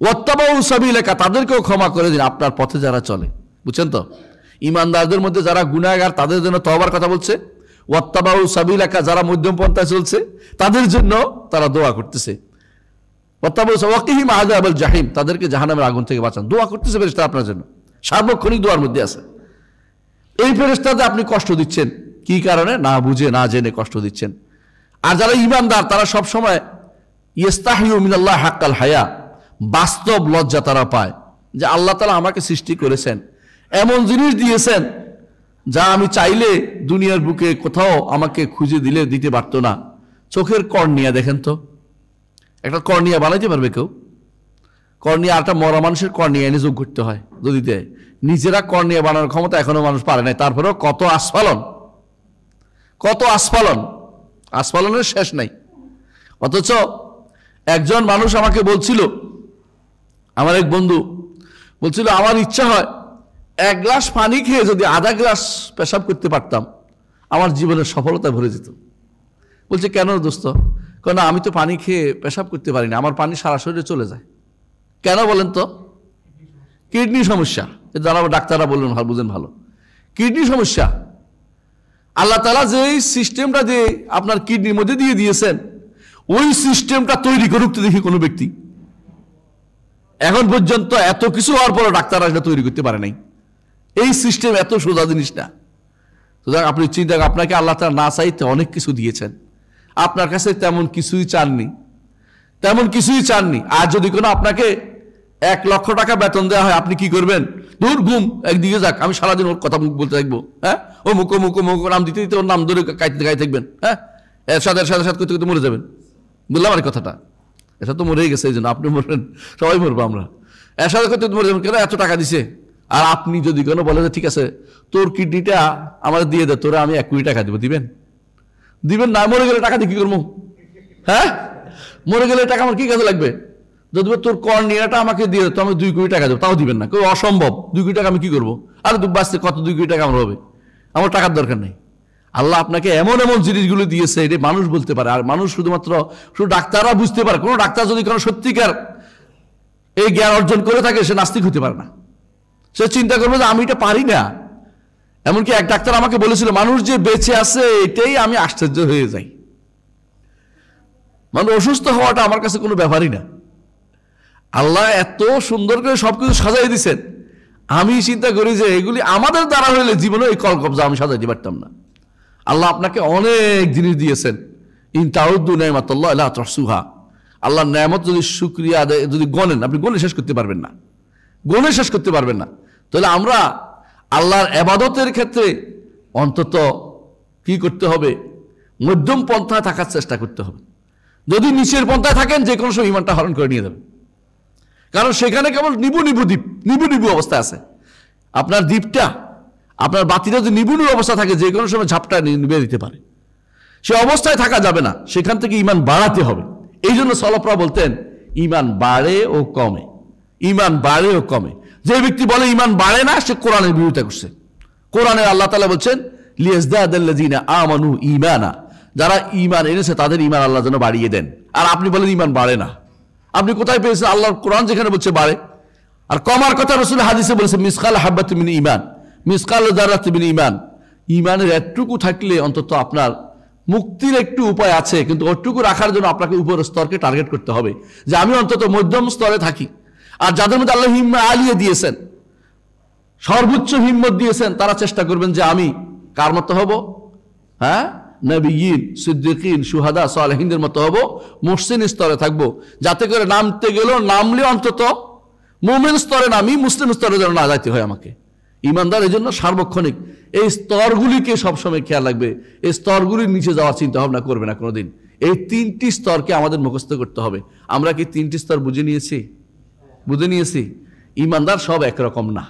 ওয়াত্তাবাউ সাবিলাকা, তাদেরকেও ক্ষমা করে দিন, আপনার পথে যারা চলে। বুঝছেন তো, ঈমানদারদের মধ্যে যারা গুনাহগার তাদের জন্য তওবার কথা বলছে। ওয়াত্তাবাউ সাবিলাকা, যারা মধ্যম পন্থায় চলছে তাদের জন্য তারা দোয়া করতেছে। ওয়াত্তাবাউ ওয়াকিহিম আযাবাল জাহিম, তাদেরকে জাহান্নামের আগুন থেকে বাঁচান। দোয়া করতেছে ফেরেশতা আপনার জন্য, সার্বক্ষণিক দোয়ার মধ্যে আছে। এই ফেরেশতাদের আপনি কষ্ট দিচ্ছেন কি কারণে? না বুঝে না জেনে কষ্ট দিচ্ছেন। আর যারা ঈমানদার তারা সব সময় ইস্তাহিউ মিনাল্লাহ হাক্কাল হায়া, বাস্তব লজ্জা তারা পায় যে আল্লাহ তাআলা আমাকে সৃষ্টি করেছেন, এমন জিনিস দিয়েছেন যা আমি চাইলে দুনিয়ার বুকে কোথাও আমাকে খুঁজে দিলে দিতে পারতো না। চোখের কর্নিয়া দেখেন তো, একটা কর্নিয়া বানাইতে পারবে কেউ? কর্নিয়া, একটা মরা মানুষের কর্নিয়া এনে যোগ করতে হয় যদি দেয়। নিজেরা কর্নিয়া বানানোর ক্ষমতা এখনো মানুষ পারে নাই, তারপরেও কত আস্ফালন, কত আস্ফালন, আস্ফালনের শেষ নাই। অথচ একজন মানুষ আমাকে বলছিল, আমার এক বন্ধু বলছিল আমার ইচ্ছা হয় 1 গ্লাস পানি খেয়ে যদি আধা গ্লাস পেশাব করতে পারতাম আমার জীবনের সফলতা ভরে যেত। বলছে কেন দোস্ত? কেন আমি তো পানি খেয়ে পেশাব করতে পারি না, আমার পানি সারা শরীরে চলে যায়। কেন বলেন তো? কিডনি সমস্যা। জানাবো, ডাক্তাররা বললেন বুঝেন ভালো, কিডনি সমস্যা। আল্লাহ তাআলা যে সিস্টেমটা যে আপনার কিডনির মধ্যে দিয়ে দিয়েছেন, ওই সিস্টেমটা তৈরি করুক তো দেখি কোনো ব্যক্তি। এখন পর্যন্ত এত কিছু হওয়ার পর ডাক্তাররা সেটা তৈরি করতে পারে নাই। এই সিস্টেম এত সোজা জিনিস না। সুতরাং আপনি চিন্তা, আপনাকে আল্লাহ তাআলা না চাইতে অনেক কিছু দিয়েছেন, আপনার কাছে তেমন কিছুই চাননি, তেমন কিছুই চাননি। আর যদি কোনো আপনাকে 1 লক্ষ টাকা বেতন দেওয়া হয়, আপনি কি করবেন? দূর ঘুম, একদিকে যাক, আমি সারাদিন ওর কথা মুখ বলতে থাকবো। হ্যাঁ, ও মুখ নাম দিতে দিতে ওর নাম ধরে গাইতে থাকবেন। হ্যাঁ, এর সাথে করতে করতে মরে যাবেন। বললাম আর কথাটা, এটা তো মরেই গেছে, এই জন্য আপনি মরবেন, সবাই মরবো আমরা। এর সাথে করতে মরে যাবেন, কেন এত টাকা দিছে। আর আপনি যদি কোনো বলে যে ঠিক আছে তোর কিডনিটা আমার দিয়ে দে, তোরা আমি 1 কোটি টাকা দিব, দিবেন? দিবেন না। মরে গেলে টাকা দিয়ে কি করবো? হ্যাঁ, মরে গেলে টাকা আমার কি কাজে লাগবে? যদি তোর কর্নিয়াটা আমাকে দিয়ে তো আমি 2 কোটি টাকা দেবো, তাও দিবেন না, কেউ অসম্ভব, 2 কোটি টাকা আমি কি করবো? আরে তুই বাঁচতে কত 2 কোটি টাকা আমার হবে, আমার টাকার দরকার নেই। আল্লাহ আপনাকে এমন এমন জিনিসগুলো দিয়েছে, এটা মানুষ বলতে পারে, আর মানুষ শুধুমাত্র শুধু ডাক্তাররা বুঝতে পারে। কোনো ডাক্তার যদি কোনো সত্যিকার এই জ্ঞান অর্জন করে থাকে, সে নাস্তিক হতে পারে না। সে চিন্তা করবে যে আমি এটা পারি না। এমনকি এক ডাক্তার আমাকে বলেছিল, মানুষ যে বেঁচে আছে এটাই আমি আশ্চর্য হয়ে যাই। মানে অসুস্থ হওয়াটা আমার কাছে কোনো ব্যাপারই না। আল্লাহ এত সুন্দর করে সবকিছু সাজাই দিচ্ছেন, আমি চিন্তা করি যে এগুলি আমাদের দ্বারা হইলে জীবনে এই কলকবজা আমি সাজাইতে পারতাম না। আল্লাহ আপনাকে অনেক জিনিস দিয়েছেন। ইন তাউদ্দু নি'মাতাল্লাহি লা তুহসুহা। আল্লাহর নেয়ামত যদি শুকরিয়া আদায় যদি গণেন, আপনি গণে শেষ করতে পারবেন না, গণে শেষ করতে পারবেন না। তাহলে আমরা আল্লাহর ইবাদতের ক্ষেত্রে অন্তত কি করতে হবে? মধ্যম পন্থায় থাকার চেষ্টা করতে হবে। যদি নিচের পন্থায় থাকেন, যে কোনো সময় ইমানটা হরণ করে নিয়ে যাবেন। কারণ সেখানে কেবল নিবু নিবু দ্বীপ, নিবু নিবু অবস্থায় আছে। আপনার দ্বীপটা, আপনার বাতিটা যদি নিবু নিবু অবস্থা থাকে, যে কোনো সময় ঝাপটা নিবে দিতে পারে। সে অবস্থায় থাকা যাবে না, সেখান থেকে ইমান বাড়াতে হবে। এই জন্য সলফরা বলতেন ইমান বাড়ে ও কমে, ইমান বাড়ে ও কমে। যে ব্যক্তি বলে ইমান বাড়ে না, সে কোরআনের বিরোধিতা করছে। কোরআনে আল্লাহ তাআলা বলছেন লিয়াজদাদাল্লাযীনা আমানু ঈমানা, যারা ঈমান এনেছে তাদের ঈমান আল্লাহ যেন বাড়িয়ে দেন। আর আপনি বলেন ঈমান বাড়ে না। আপনি কোথায় পেয়েছেন? আল্লাহর কোরআন যেখানে বলছে বাড়ে। আর কমার কথা রাসূল হাদিসে বলেছে মিসকাল হাববাতিন মিন ঈমান, মিসকাল যারাতিন মিন ঈমান। ঈমানের একটুকু থাকলে অন্তত আপনার মুক্তির একটু উপায় আছে, কিন্তু ওটুকু রাখার জন্য আপনাকে উপরের স্তরকে টার্গেট করতে হবে, যে আমি অন্তত মধ্যম স্তরে থাকি। আর যাদের মধ্যে আল্লাহ হিম্মা আলিয়ে দিয়েছেন, সর্বোচ্চ হিম্মত দিয়েছেন, তারা চেষ্টা করবেন যে আমি কার মতো হব? হ্যাঁ, নবিয়্যিন, সিদ্দিকিন, শুহাদা, সালেহিনদের মতো হব, মুহসিন স্তরে থাকবো, যাতে করে নামতে গেলেও নামলে অন্তত মুমিন স্তরে নামি, মুসলিম স্তরে যেন না যাইতে হয় আমাকে। ইমানদার এই জন্য সার্বক্ষণিক এই স্তরগুলিকে সবসময় খেয়াল রাখবে। এই স্তরগুলির নিচে যাওয়ার চিন্তা ভাবনা করবে না কোনোদিন। এই 3টি স্তরকে আমাদের মুখস্থ করতে হবে। আমরা কি 3টি স্তর বুঝে নিয়েছি? বুঝে নিয়েছি? ইমানদার সব একরকম না।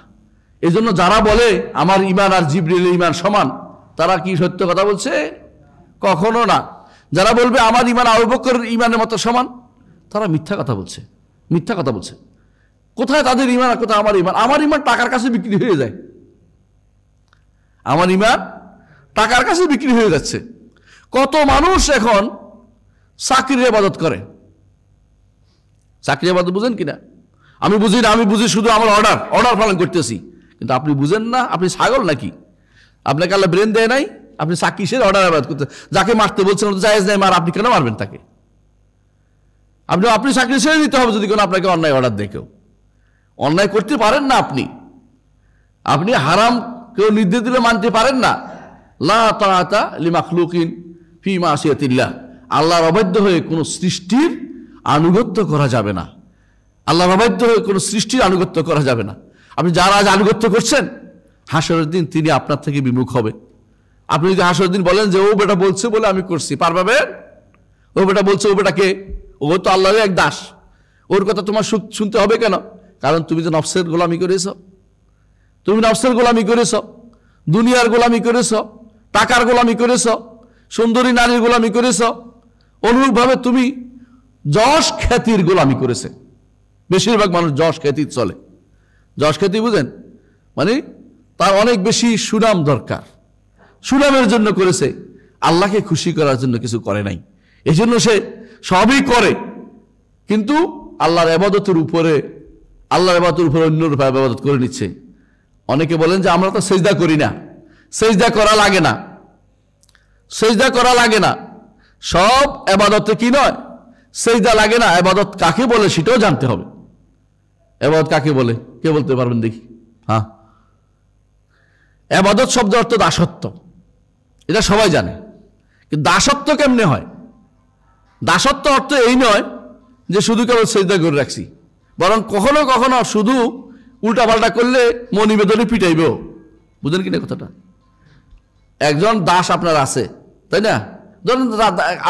এই জন্য যারা বলে আমার ইমান আর জিবরিলের ইমান সমান, তারা কি সত্য কথা বলছে? কখনো না। যারা বলবে আমার ইমান আবু বকরের ইমানের মতো সমান, তারা মিথ্যা কথা বলছে, মিথ্যা কথা বলছে। কোথায় তাদের ইমান আর কোথায় আমার ইমান? আমার ইমান টাকার কাছে বিক্রি হয়ে যায়, আমার ইমান টাকার কাছে বিক্রি হয়ে যাচ্ছে। কত মানুষ এখন চাকরির ইবাদত করে। চাকরির ইবাদত বুঝেন কিনা? আমি বুঝি না, আমি বুঝি শুধু আমার অর্ডার পালন করতেছি। কিন্তু আপনি বুঝেন না, আপনি ছাগল নাকি? আপনাকে আল্লাহ ব্রেন দেয় নাই, আপনি কিসের অর্ডার ইবাদত করতে? যাকে মারতে বলছেন তো জায়েজ নাই মার, আপনি কেন মারবেন তাকে? আপনি চাকরি ছেড়ে দিতে হবে যদি কোনো আপনাকে অন্যায় অর্ডার দেয়। কেউ অন্যায় করতে পারেন না, আপনি হারাম কেউ নির্দেশ দিলে মানতে পারেন না। লা তাআতা লিমাখলুকিন ফি মাসিয়াতিল্লাহ, আল্লাহর অবাধ্য হয়ে কোনো সৃষ্টির আনুগত্য করা যাবে না। আল্লাহর অবাধ্য হয়ে কোনো সৃষ্টির আনুগত্য করা যাবে না। আপনি যারা আজ আনুগত্য করছেন, হাসরের দিন তিনি আপনার থেকে বিমুখ হবে। আপনি যদি হাসরের দিন বলেন যে ও বেটা বলছে বলে আমি করছি, পারবেন? ও বেটা বলছে, ও বেটাকে, ও তো আল্লাহর এক দাস, ওর কথা তোমার শুনতে হবে কেন? কারণ তুমি তো নফসের গোলামি করেছ, তুমি নফসের গোলামি করেছ, দুনিয়ার গোলামি করেছ, টাকার গোলামি করেছ, সুন্দরী নারীর গোলামি করেছ। অনুরূপভাবে তুমি যশ খ্যাতির গোলামি করেছে। বেশিরভাগ মানুষ যশ খ্যাতি চলে। যশ খ্যাতি বুঝেন? মানে তার অনেক বেশি সুনাম দরকার, সুনামের জন্য করেছে, আল্লাহকে খুশি করার জন্য কিছু করে নাই। এই জন্য সে সবই করে, কিন্তু আল্লাহর ইবাদতের উপরে অন্যের উপর ইবাদত করে নিচ্ছে। অনেকে বলেন যে আমরা তো সেজদা করি না, সেজদা করা লাগে না, সেজদা করা লাগে না। সব ইবাদতে কি নয়, সেজদা লাগে না। ইবাদত কাকে বলে সেটাও জানতে হবে। ইবাদত কাকে বলে কে বলতে পারবেন দেখি? হ্যাঁ, ইবাদত শব্দের অর্থ দাসত্ব, এটা সবাই জানে। কিন্তু দাসত্ব কেমনে হয়? দাসত্ব অর্থ এই নয় যে শুধু কেবল সেজদা করে রাখছি, বরং কখনো কখনো শুধু উল্টাপাল্টা করলে মনিবেদনে পিটাইবেও। বুঝলেন কিনা কথাটা? একজন দাস আপনার আছে, তাই না? ধরুন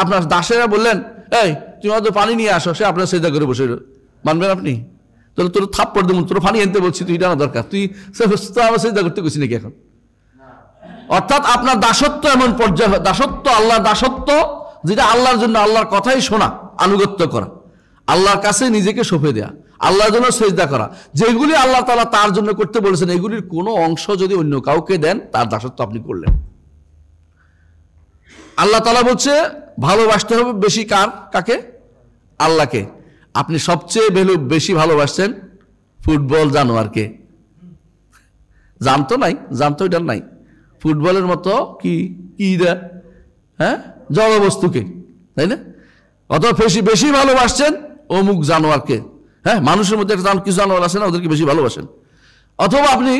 আপনার দাসেরা বললেন এই তুমি হয়তো পানি নিয়ে আসো, সে আপনার সেজদা করে বসে, মানবেন আপনি? তাহলে তোর থাপ্পড় দেবো, তোর পানি আনতে বলছি, তুই জানা দরকার, তুই আমার সেজদা করতে গেছি নাকি এখন? অর্থাৎ আপনার দাসত্ব এমন পর্যায়ে, দাসত্ব আল্লাহর দাসত্ব, যেটা আল্লাহর জন্য আল্লাহর কথাই শোনা, আনুগত্য করা। আল্লাহর কাছে নিজেকে সঁপে দেয়া, আল্লাহর জন্য সেজদা করা, যেগুলি আল্লাহ তাআলা তার জন্য করতে বলেছেন, এগুলির কোনো অংশ যদি অন্য কাউকে দেন তার দাসত্ব আপনি করলেন। আল্লাহ তাআলা বলছে ভালোবাসতে হবে বেশি কাকে? আল্লাহকে। আপনি সবচেয়ে বেশি ভালোবাসছেন ফুটবল জানোয়ারকে। জানতো নাই, জানতো এটা নাই, ফুটবলের মতো কি হ্যাঁ জড় বস্তুকে, তাই না? অথবা বেশি ভালোবাসছেন অমুক জানোয়ারকে। হ্যাঁ, মানুষের মধ্যে কিছু জানোয়ার আছে না, ওদেরকে বেশি ভালোবাসেন। অথবা আপনি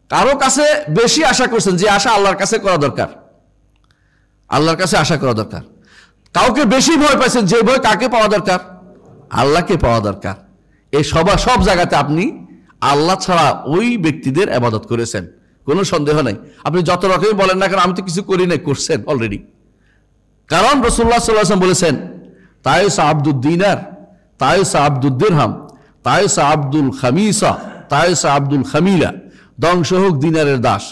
কারো কাছে বেশি আশা করছেন, যে আশা আল্লাহর কাছে করা দরকার, আল্লাহর কাছে আশা করা দরকার। কাউকে বেশি ভয় পাইছেন, যে ভয় কাকে পাওয়া দরকার? আল্লাহকে পাওয়া দরকার। এই সব জায়গাতে আপনি আল্লাহ ছাড়া ওই ব্যক্তিদের ইবাদত করেছেন, কোনো সন্দেহ নাই। আপনি যত রকমই বলেন না কেন, আমি তো কিছু করি নাই, করছেন অলরেডি। কারণ রাসূলুল্লাহ সাল্লাল্লাহু আলাইহি ওয়াসাল্লাম বলেছেন, তায়সা আব্দুদ দিনার, তায়সা আব্দুদ দিরহাম, তায়সা আব্দুল খামিসা, তায়সা আব্দুল খামিলা। ধ্বংস হোক দিনারের দাস,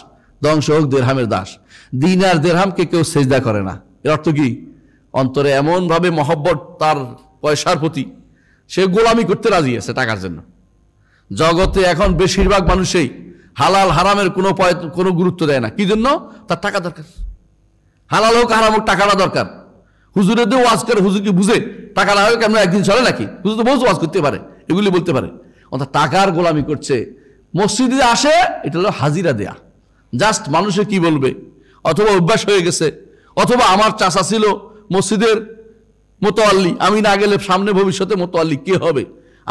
ধ্বংস হোক দিরহামের দাস। দিনার দিরহামকে কেউ সেজদা করে না। এর অর্থ কি? অন্তরে এমন ভাবে মহব্বত তার পয়সার প্রতি, সে গোলামি করতে রাজি আছে টাকার জন্য। জগতে এখন বেশিরভাগ মানুষই হালাল হারামের কোনো গুরুত্ব দেয় না। কি জন্য? তার টাকা দরকার। হালাল হোক হারাম হোক, টাকাটা দরকার। হুজুরের দিয়ে ওয়াজ করে, হুজুর কি বুঝে টাকা না হোক কেমন একদিন চলে নাকি? হুজুর তো বহু ওয়াজ করতে পারে, এগুলি বলতে পারে। অর্থাৎ টাকার গোলামি করছে। মসজিদে আসে, এটা হলো হাজিরা দেয়া, জাস্ট মানুষে কি বলবে, অথবা অভ্যাস হয়ে গেছে, অথবা আমার চাচা ছিল মসজিদের মোতাল্লি, আমি না গেলে সামনে ভবিষ্যতে মোতাল্লি কে হবে,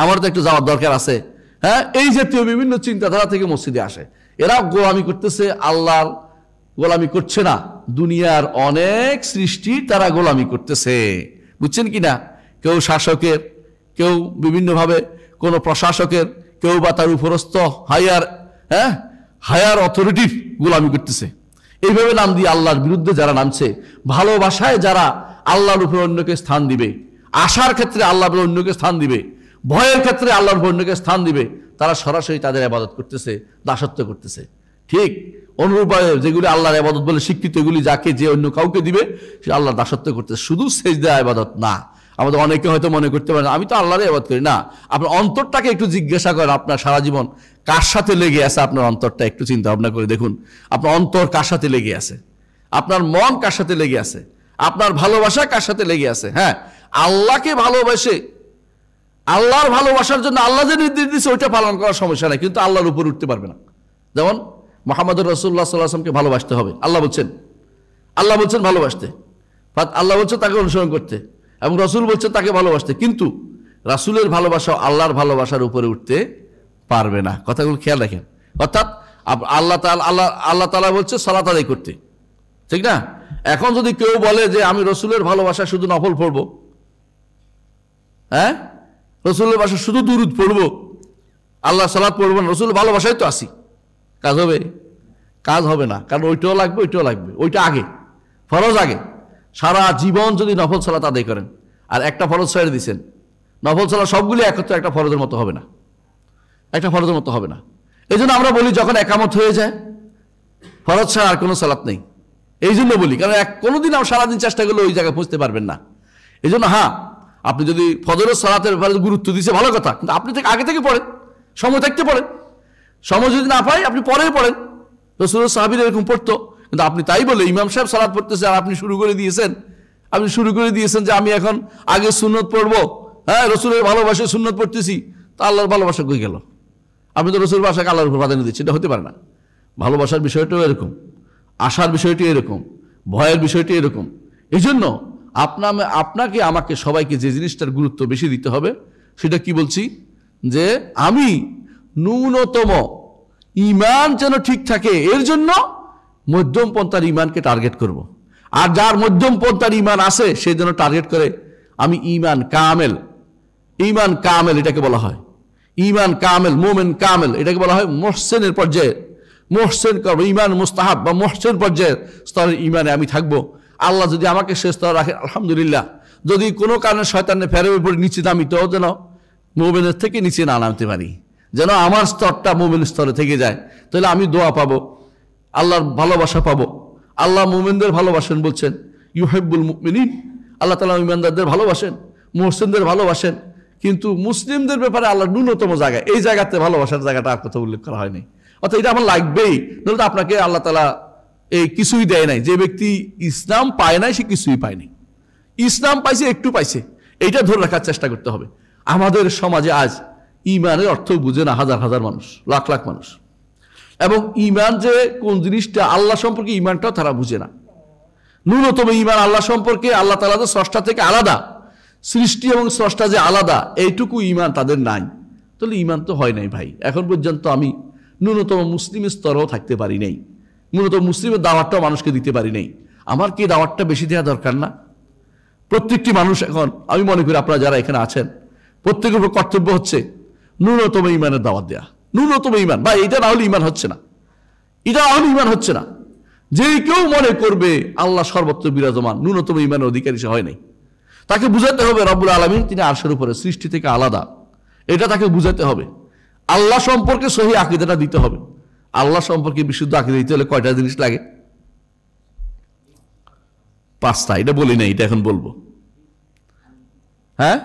আমার তো একটু যাওয়ার দরকার আছে। হ্যাঁ, এই জাতীয় বিভিন্ন চিন্তাধারা থেকে মসজিদে আসে। এরা গোলামি করতেছে, আল্লাহর গোলামি করছে না। দুনিয়ার অনেক সৃষ্টি তারা গোলামি করতেছে, বুঝছেন কিনা? কেউ শাসকের, কেউ বিভিন্নভাবে কোনো প্রশাসকের, কেউ বা তার উপরস্থ হায়ার অথরিটির গোলামি করতেছে। এইভাবে নাম দিয়ে আল্লাহর বিরুদ্ধে যারা নামছে, ভালোবাসায় যারা আল্লাহর উপর অন্যকে স্থান দিবে, আশার ক্ষেত্রে আল্লাহর উপর অন্যকে স্থান দিবে, ভয়ের ক্ষেত্রে আল্লাহর উপর অন্যকে স্থান দিবে, তারা সরাসরি তাদের ইবাদত করতেছে, দাসত্ব করতেছে। ঠিক অনুরূপভাবে যেগুলি আল্লাহর ইবাদত বলে স্বীকৃত, এগুলি যাকে যে অন্য কাউকে দিবে সে আল্লাহর দাসত্ব করতেছে। শুধু সেজদা ইবাদত না। আমাদের অনেকে হয়তো মনে করতে পারেন আমি তো আল্লাহর ইবাদত করি না। আপনার অন্তরটাকে একটু জিজ্ঞাসা করেন, আপনার সারা জীবন কার সাথে লেগে আছে? আপনার অন্তরটা একটু চিন্তা ভাবনা করে দেখুন, আপনার অন্তর কার সাথে লেগে আছে? আপনার মন কার সাথে লেগে আছে? আপনার ভালোবাসা কার সাথে লেগে আছে? হ্যাঁ, আল্লাহকে ভালোবাসে, আল্লাহর ভালোবাসার জন্য আল্লাহ যে নির্দেশ দিচ্ছে ওইটা পালন করার সমস্যা নাই, কিন্তু আল্লাহর উপর উঠতে পারবে না। যেমন মুহাম্মদুর রাসূলুল্লাহ সাল্লাল্লাহু আলাইহি ওয়াসাল্লামকে ভালোবাসতে হবে, আল্লাহ বলছেন ভালোবাসতে, আল্লাহ বলছেন তাকে অনুসরণ করতে, এবং রাসূল বলছেন তাকে ভালোবাসতে। কিন্তু রাসূলের ভালোবাসা আল্লাহর ভালোবাসার উপরে উঠতে পারবে না। কথাগুলো খেয়াল রাখেন। অর্থাৎ আল্লাহ তাআলা বলছে সালাত আদায় করতে, ঠিক না? এখন যদি কেউ বলে যে আমি রাসূলের ভালোবাসা শুধু নফল পড়বো, হ্যাঁ, রাসূলের ভাষা শুধু দুরূদ পড়বো, আল্লাহ সালাত পড়বো না, রাসূলের ভালোবাসায় তো আসি, কাজ হবে? কাজ হবে না। কারণ ওইটাও লাগবে, ওইটা আগে, ফরজ আগে। সারা জীবন যদি নফল সালাত আদায় করেন আর একটা ফরজ ছেড়ে দিচ্ছেন, নফল সালাত সবগুলি একত্রে একটা ফরজের মতো হবে না, একটা ফরজের মতো হবে না। এই জন্য আমরা বলি যখন একামত হয়ে যায় ফরজ ছাড়া আর কোনো সালাত নেই। এই জন্য বলি, কারণ কোনোদিন আমরা সারাদিন চেষ্টা করলে ওই জায়গায় পৌঁছতে পারবেন না। এই জন্য হ্যাঁ, আপনি যদি ফজরের সালাতের ব্যাপারে গুরুত্ব দিচ্ছে ভালো কথা, কিন্তু আপনি আগে থেকে পড়েন, সময় থাকতে পড়েন। সময় যদি না পাই আপনি পরে পড়েন। রাসূলের সাহাবীরা এরকম পড়তো, কিন্তু আপনি তাই বলে ইমাম সাহেব সালাত পড়তেছে আর আপনি শুরু করে দিয়েছেন যে আমি এখন আগে সুন্নত পড়বো, হ্যাঁ, রাসূলের ভালোবাসে সুন্নত পড়তেছি, তা আল্লাহর ভালোবাসা কই গেল? আপনি তো রাসূলের ভাষাকে আল্লাহর উপর প্রাধান্য দিচ্ছেন, এটা হতে পারে না। ভালোবাসার বিষয়টাও এরকম, আশার বিষয়টি এরকম, ভয়ের বিষয়টি এরকম। এই জন্য আপনাকে আমাকে সবাইকে যে জিনিসটার গুরুত্ব বেশি দিতে হবে সেটা কি বলছি, যে আমি ন্যূনতম ঈমান যেন ঠিক থাকে, এর জন্য মধ্যম পন্থার ঈমানকে টার্গেট করব। আর যার মধ্যম পন্থার ঈমান আছে সে যেন টার্গেট করে আমি ঈমান কামেল এটাকে বলা হয়। ঈমান কামেল, মুমিন কামেল এটাকে বলা হয় মুহসিনের পর্যায়ে। মুহসিন করবো, ঈমান মুস্তাহাব বা মুহসিন পর্যায়ের স্তরের ঈমানে আমি থাকবো। আল্লাহ যদি আমাকে সে স্তর রাখে আলহামদুলিল্লাহ। যদি কোনো কারণে শয়তানের ফেরের উপরে নিচে নামি, তো যেন মুমিনের থেকে নিচে না নামতে পারি, যেন আমার স্তরটা মুমিন স্তরে থেকে যায়। তাহলে আমি দোয়া পাবো, আল্লাহর ভালোবাসা পাবো। আল্লাহ মুমিনদের ভালোবাসেন বলছেন, ইউহিব্বুল মুমিনিন, আল্লাহ তাআলা ইমানদারদের ভালোবাসেন, মুহসিনদের ভালোবাসেন। কিন্তু মুসলিমদের ব্যাপারে আল্লাহ ন্যূনতম জায়গা, এই জায়গাতে ভালোবাসার জায়গাটা আর কথা উল্লেখ করা হয়নি। অর্থাৎ এটা আমার লাগবেই, নইলে তো আপনাকে আল্লাহ তাআলা এই কিছুই দেয় নাই। যে ব্যক্তি ইসলাম পায় নাই সে কিছুই পায়নি, ইসলাম পাইছে একটু পাইছে, এইটা ধরে রাখার চেষ্টা করতে হবে। আমাদের সমাজে আজ ইমানের অর্থ বুঝে না হাজার হাজার মানুষ, লাখ লাখ মানুষ। এবং ইমান যে কোন জিনিসটা, আল্লাহ সম্পর্কে ইমানটাও তারা বুঝে না। ন্যূনতম ইমান আল্লাহ সম্পর্কে, আল্লাহ তাআলা তো স্রষ্টা থেকে আলাদা, সৃষ্টি এবং স্রষ্টা যে আলাদা, এইটুকু ইমান তাদের নাই। তাহলে ইমান তো হয় নাই ভাই। এখন পর্যন্ত আমি ন্যূনতম মুসলিমের স্তরেও থাকতে পারি নাই, ন্যূনতম মুসলিমের দাওয়াতটাও মানুষকে দিতে পারি নাই। আমার কি দাওয়াতটা বেশি দেওয়া দরকার না? প্রত্যেকটি মানুষ, এখন আমি মনে করি আপনারা যারা এখানে আছেন প্রত্যেকের উপর কর্তব্য হচ্ছে ন্যূনতম ইমানের দাওয়াত দেয়া। ন্যূনতম ইমান ভাই, এটা না হলে ইমান হচ্ছে না, এটা না হলে ইমান হচ্ছে না। যে কেউ মনে করবে আল্লাহ সর্বত্র বিরাজমান, ন্যূনতম ইমানের অধিকারী সে হয় নাই, তাকে বুঝাতে হবে রব্বুল আলামিন তিনি আরশের উপরে, সৃষ্টি থেকে আলাদা, এটা তাকে বুঝাতে হবে। আল্লাহ সম্পর্কে সহি আকীদাটা দিতে হবে। আল্লাহ সম্পর্কে বিশুদ্ধ আকীদা দিতে হলে কয়টা জিনিস লাগে? 5টা। এটা বলি নাই, এটা এখন বলবো। হ্যাঁ,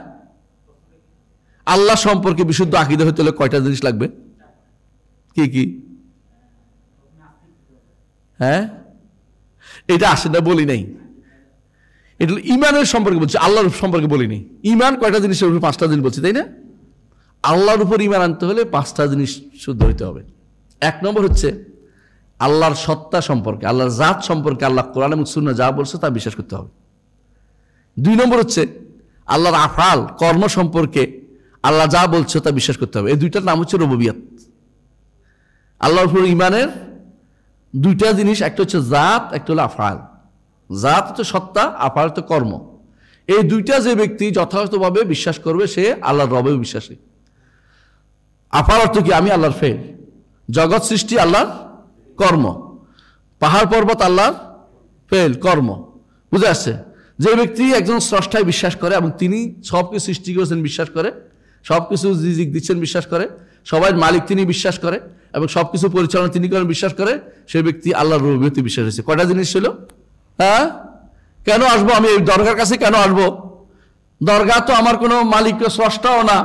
আল্লাহ সম্পর্কে বিশুদ্ধ আকীদা হতে হলে কয়টা জিনিস লাগবে? কি কি? হ্যাঁ, এটা আসে না, বলি নাই। এটা ইমানের সম্পর্কে বলছি, আল্লাহর সম্পর্কে বলি নাই। ইমান কয়টা জিনিসের উপর? 5টা জিনিস বলছি, তাই না? আল্লাহর উপর ইমান আনতে হলে 5টা জিনিস শুদ্ধ হইতে হবে। 1 নম্বর হচ্ছে আল্লাহর সত্তা সম্পর্কে, আল্লাহর জাত সম্পর্কে আল্লাহ কোরআন এবং সুন্নাহ যা বলছে তা বিশ্বাস করতে হবে। 2 নম্বর হচ্ছে আল্লাহর আফআল, কর্ম সম্পর্কে আল্লাহ যা বলছে তা বিশ্বাস করতে হবে। এই 2টার নাম হচ্ছে রুবুবিয়ত। আল্লাহর উপর ইমানের 2টা জিনিস, একটা হচ্ছে জাত, একটা হলো আফআল। জাত হচ্ছে সত্তা, আফআল হচ্ছে কর্ম। এই 2টা যে ব্যক্তি যথাযথভাবে বিশ্বাস করবে সে আল্লাহর রবেও বিশ্বাসী। আফআল অর্থ কি? আমি আল্লাহর ফেল, জগৎ সৃষ্টি আল্লাহর কর্ম, পাহাড় পর্বত আল্লাহর ফেল, কর্ম। বুঝে আসছে? যে ব্যক্তি একজন স্রষ্টায় বিশ্বাস করে এবং তিনি সবকিছু সৃষ্টি করেছেন বিশ্বাস করে, সবকিছু রিজিক দিচ্ছেন বিশ্বাস করে, সবাই মালিক তিনি বিশ্বাস করে এবং সবকিছু পরিচালনা তিনি করেন বিশ্বাস করে, সে ব্যক্তি আল্লাহর রুবুবিয়তে বিশ্বাস হয়েছে। কয়টা জিনিস ছিল? হ্যাঁ, কেন আসবো আমি এই দরগার কাছে? কেন আসবো? দরগা তো আমার কোনো মালিক, স্রষ্টাও না,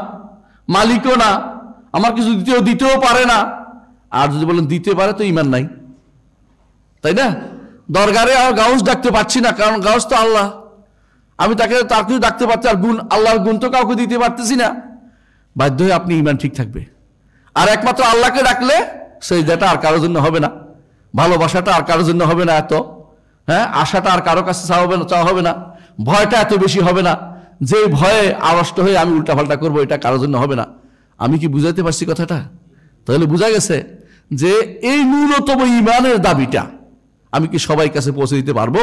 মালিকও না, আমার কিছু দিতেও পারে না। আর যদি বলেন দিতে পারে তো ইমান নাই, তাই না? দরগারে আর গাউস ডাকতে পারছি না, কারণ গাউস তো আল্লাহ, আমি তাকে তার কিছু ডাকতে পারছি, আর গুণ, আল্লাহর গুণ তো কাউকে দিতে পারতেছি না। বাধ্য হয়ে আপনি ইমান ঠিক থাকবে। আর একমাত্র আল্লাহকে ডাকলে সেজদাটা আর কারোর জন্য হবে না, ভালোবাসাটা আর কারোর জন্য হবে না, এত হ্যাঁ আশাটা আর কারো কাছে চাওয়া হবে না, ভয়টা এত বেশি হবে না, যে ভয়ে আড়ষ্ট হয়ে আমি উল্টাপাল্টা করবো, এটা কারোর জন্য হবে না। আমি কি বুঝাইতে পারছি কথাটা? তাহলে বোঝা গেছে যে এই ন্যূনতম ইমানের দাবিটা আমি কি সবাই কাছে পৌঁছে দিতে পারবো?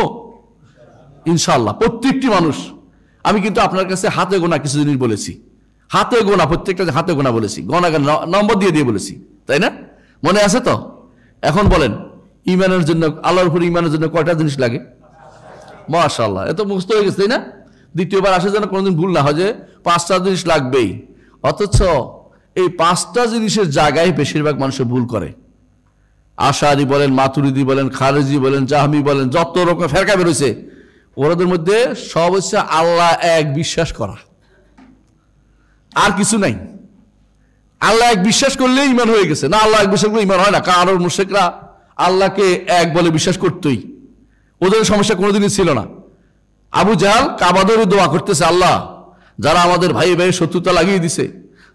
ইনশাআল্লাহ। প্রত্যেকটি মানুষ, আমি কিন্তু আপনার কাছে হাতে গোনা কিছু জিনিস বলেছি, হাতে গোনা, প্রত্যেকটা হাতে গোনা বলেছি, গোনা নম্বর দিয়ে বলেছি, তাই না? মনে আছে তো? এখন বলেন ইমানের জন্য, আল্লাহর উপর ইমানের জন্য কয়টা জিনিস লাগে? মাশাআল্লাহ, এত মুখস্থ হয়ে গেছে, তাই না? দ্বিতীয়বার আসে যেন কোনোদিন ভুল না হয় যে 5টা জিনিস লাগবেই। অথচ এই 5টা জিনিসের জায়গায় বেশিরভাগ মানুষ ভুল করে। আশারি বলেন, মাতুরিদি বলেন, খারেজি বলেন, জাহমি বলেন, যত রকম ফেরকা বেরোছে, ওদের মধ্যে সব হচ্ছে আল্লাহ এক বিশ্বাস করা, আর কিছু নাই। আল্লাহ এক বিশ্বাস করলে ইমান হয়ে গেছে না, আল্লাহ এক বিশ্বাস করলে ইমান হয় না। কারণ মুশরিকরা আল্লাহকে এক বলে বিশ্বাস করতই, ওদের সমস্যা কোনোদিনই ছিল না। আবু জাহাল কাবাদরে দোয়া করতেছে, আল্লাহ যারা আমাদের ভাই ভাই শত্রুতা লাগিয়ে দিছে,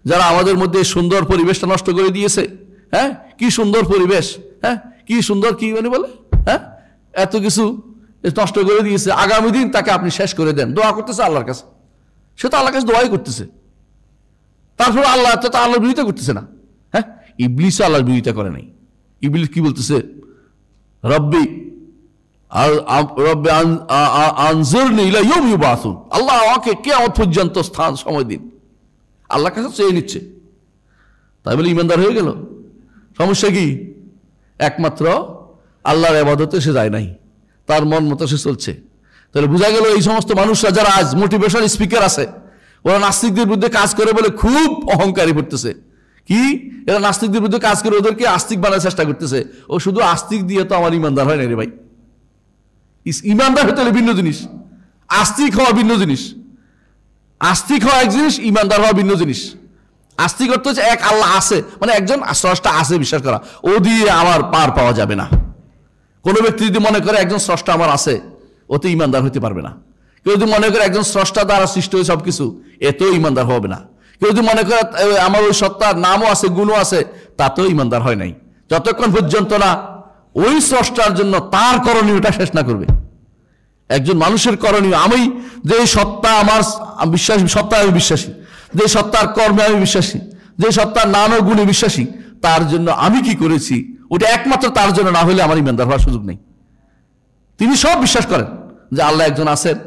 যারা আমাদের মধ্যে সুন্দর পরিবেশটা নষ্ট করে দিয়েছে, হ্যাঁ কি সুন্দর পরিবেশ, হ্যাঁ কি সুন্দর, কি মানে বলে, হ্যাঁ এত কিছু নষ্ট করে দিয়েছে, আগামী দিন তাকে আপনি শেষ করে দেন। দোয়া করতেছে আল্লাহর কাছে, সে তো আল্লাহর কাছে দোয়াই করতেছে। তারপর আল্লাহ তো আল্লাহর বিরোধিতা করতেছে না। হ্যাঁ, ইবলিস আল্লাহর বিরোধিতা করে নাই। ইবলিস কি বলতেছে? রব্বি আনজিরনি ইলা ইয়াউমি ইউবাসুন, আল্লাহ আমাকে কিয়ামত পর্যন্ত স্থান সময় দিন। আল্লাহর কাছে চেয়ে নিচ্ছে, তাই বলে ইমানদার হয়ে গেল? সমস্যা কি? একমাত্র আল্লাহর ইবাদতে সে যায় নাই, তার মন মতো সে চলছে। তাহলে বোঝা গেল এই সমস্ত মানুষরা যারা আজ মোটিভেশন স্পিকার আছে, ওরা নাস্তিকদের বিরুদ্ধে কাজ করে বলে খুব অহংকারী করতেছে। কি এরা নাস্তিকদের বিরুদ্ধে কাজ করে ওদেরকে আস্তিক বানার চেষ্টা করতেছে। ও শুধু আস্তিক দিয়ে তো আমার ইমানদার হয় না রে ভাই। ইমানদার হতে হলে ভিন্ন জিনিস, আস্তিক হওয়া ভিন্ন জিনিস। আস্তিক হওয়া এক জিনিস, ইমানদার হওয়া ভিন্ন জিনিস। আস্তিক অর্থ হচ্ছে এক আল্লাহ আছে, মানে একজন স্রষ্টা আছে বিশ্বাস করা, ও দিয়ে আমার পার পাওয়া যাবে না। কোনো ব্যক্তি যদি মনে করে একজন স্রষ্টা আমার আছে, ওতে ইমানদার হতে পারবে না। কেউ যদি মনে করে একজন স্রষ্টা দ্বারা সৃষ্টি হয়ে সবকিছু, এতেও ইমানদার হবে না। কেউ যদি মনে করে আমার ওই সত্তার নামও আছে, গুণও আছে, তাতেও ইমানদার হয় নাই, যতক্ষণ পর্যন্ত না ওই স্রষ্টার জন্য তার করণীয়টা শেষ না করবে। একজন মানুষের করণীয়, আমি যে সত্তা আমার বিশ্বাসী, সত্তা আমি বিশ্বাসী, যে সত্তার কর্মে আমি বিশ্বাসী, যে সত্তার নাম ও গুণে বিশ্বাসী, তার জন্য আমি কি করেছি ওটা একমাত্র তার জন্য না হলে আমার ইমানদার হওয়ার সুযোগ নেই। তিনি সব বিশ্বাস করেন যে আল্লাহ একজন আছেন,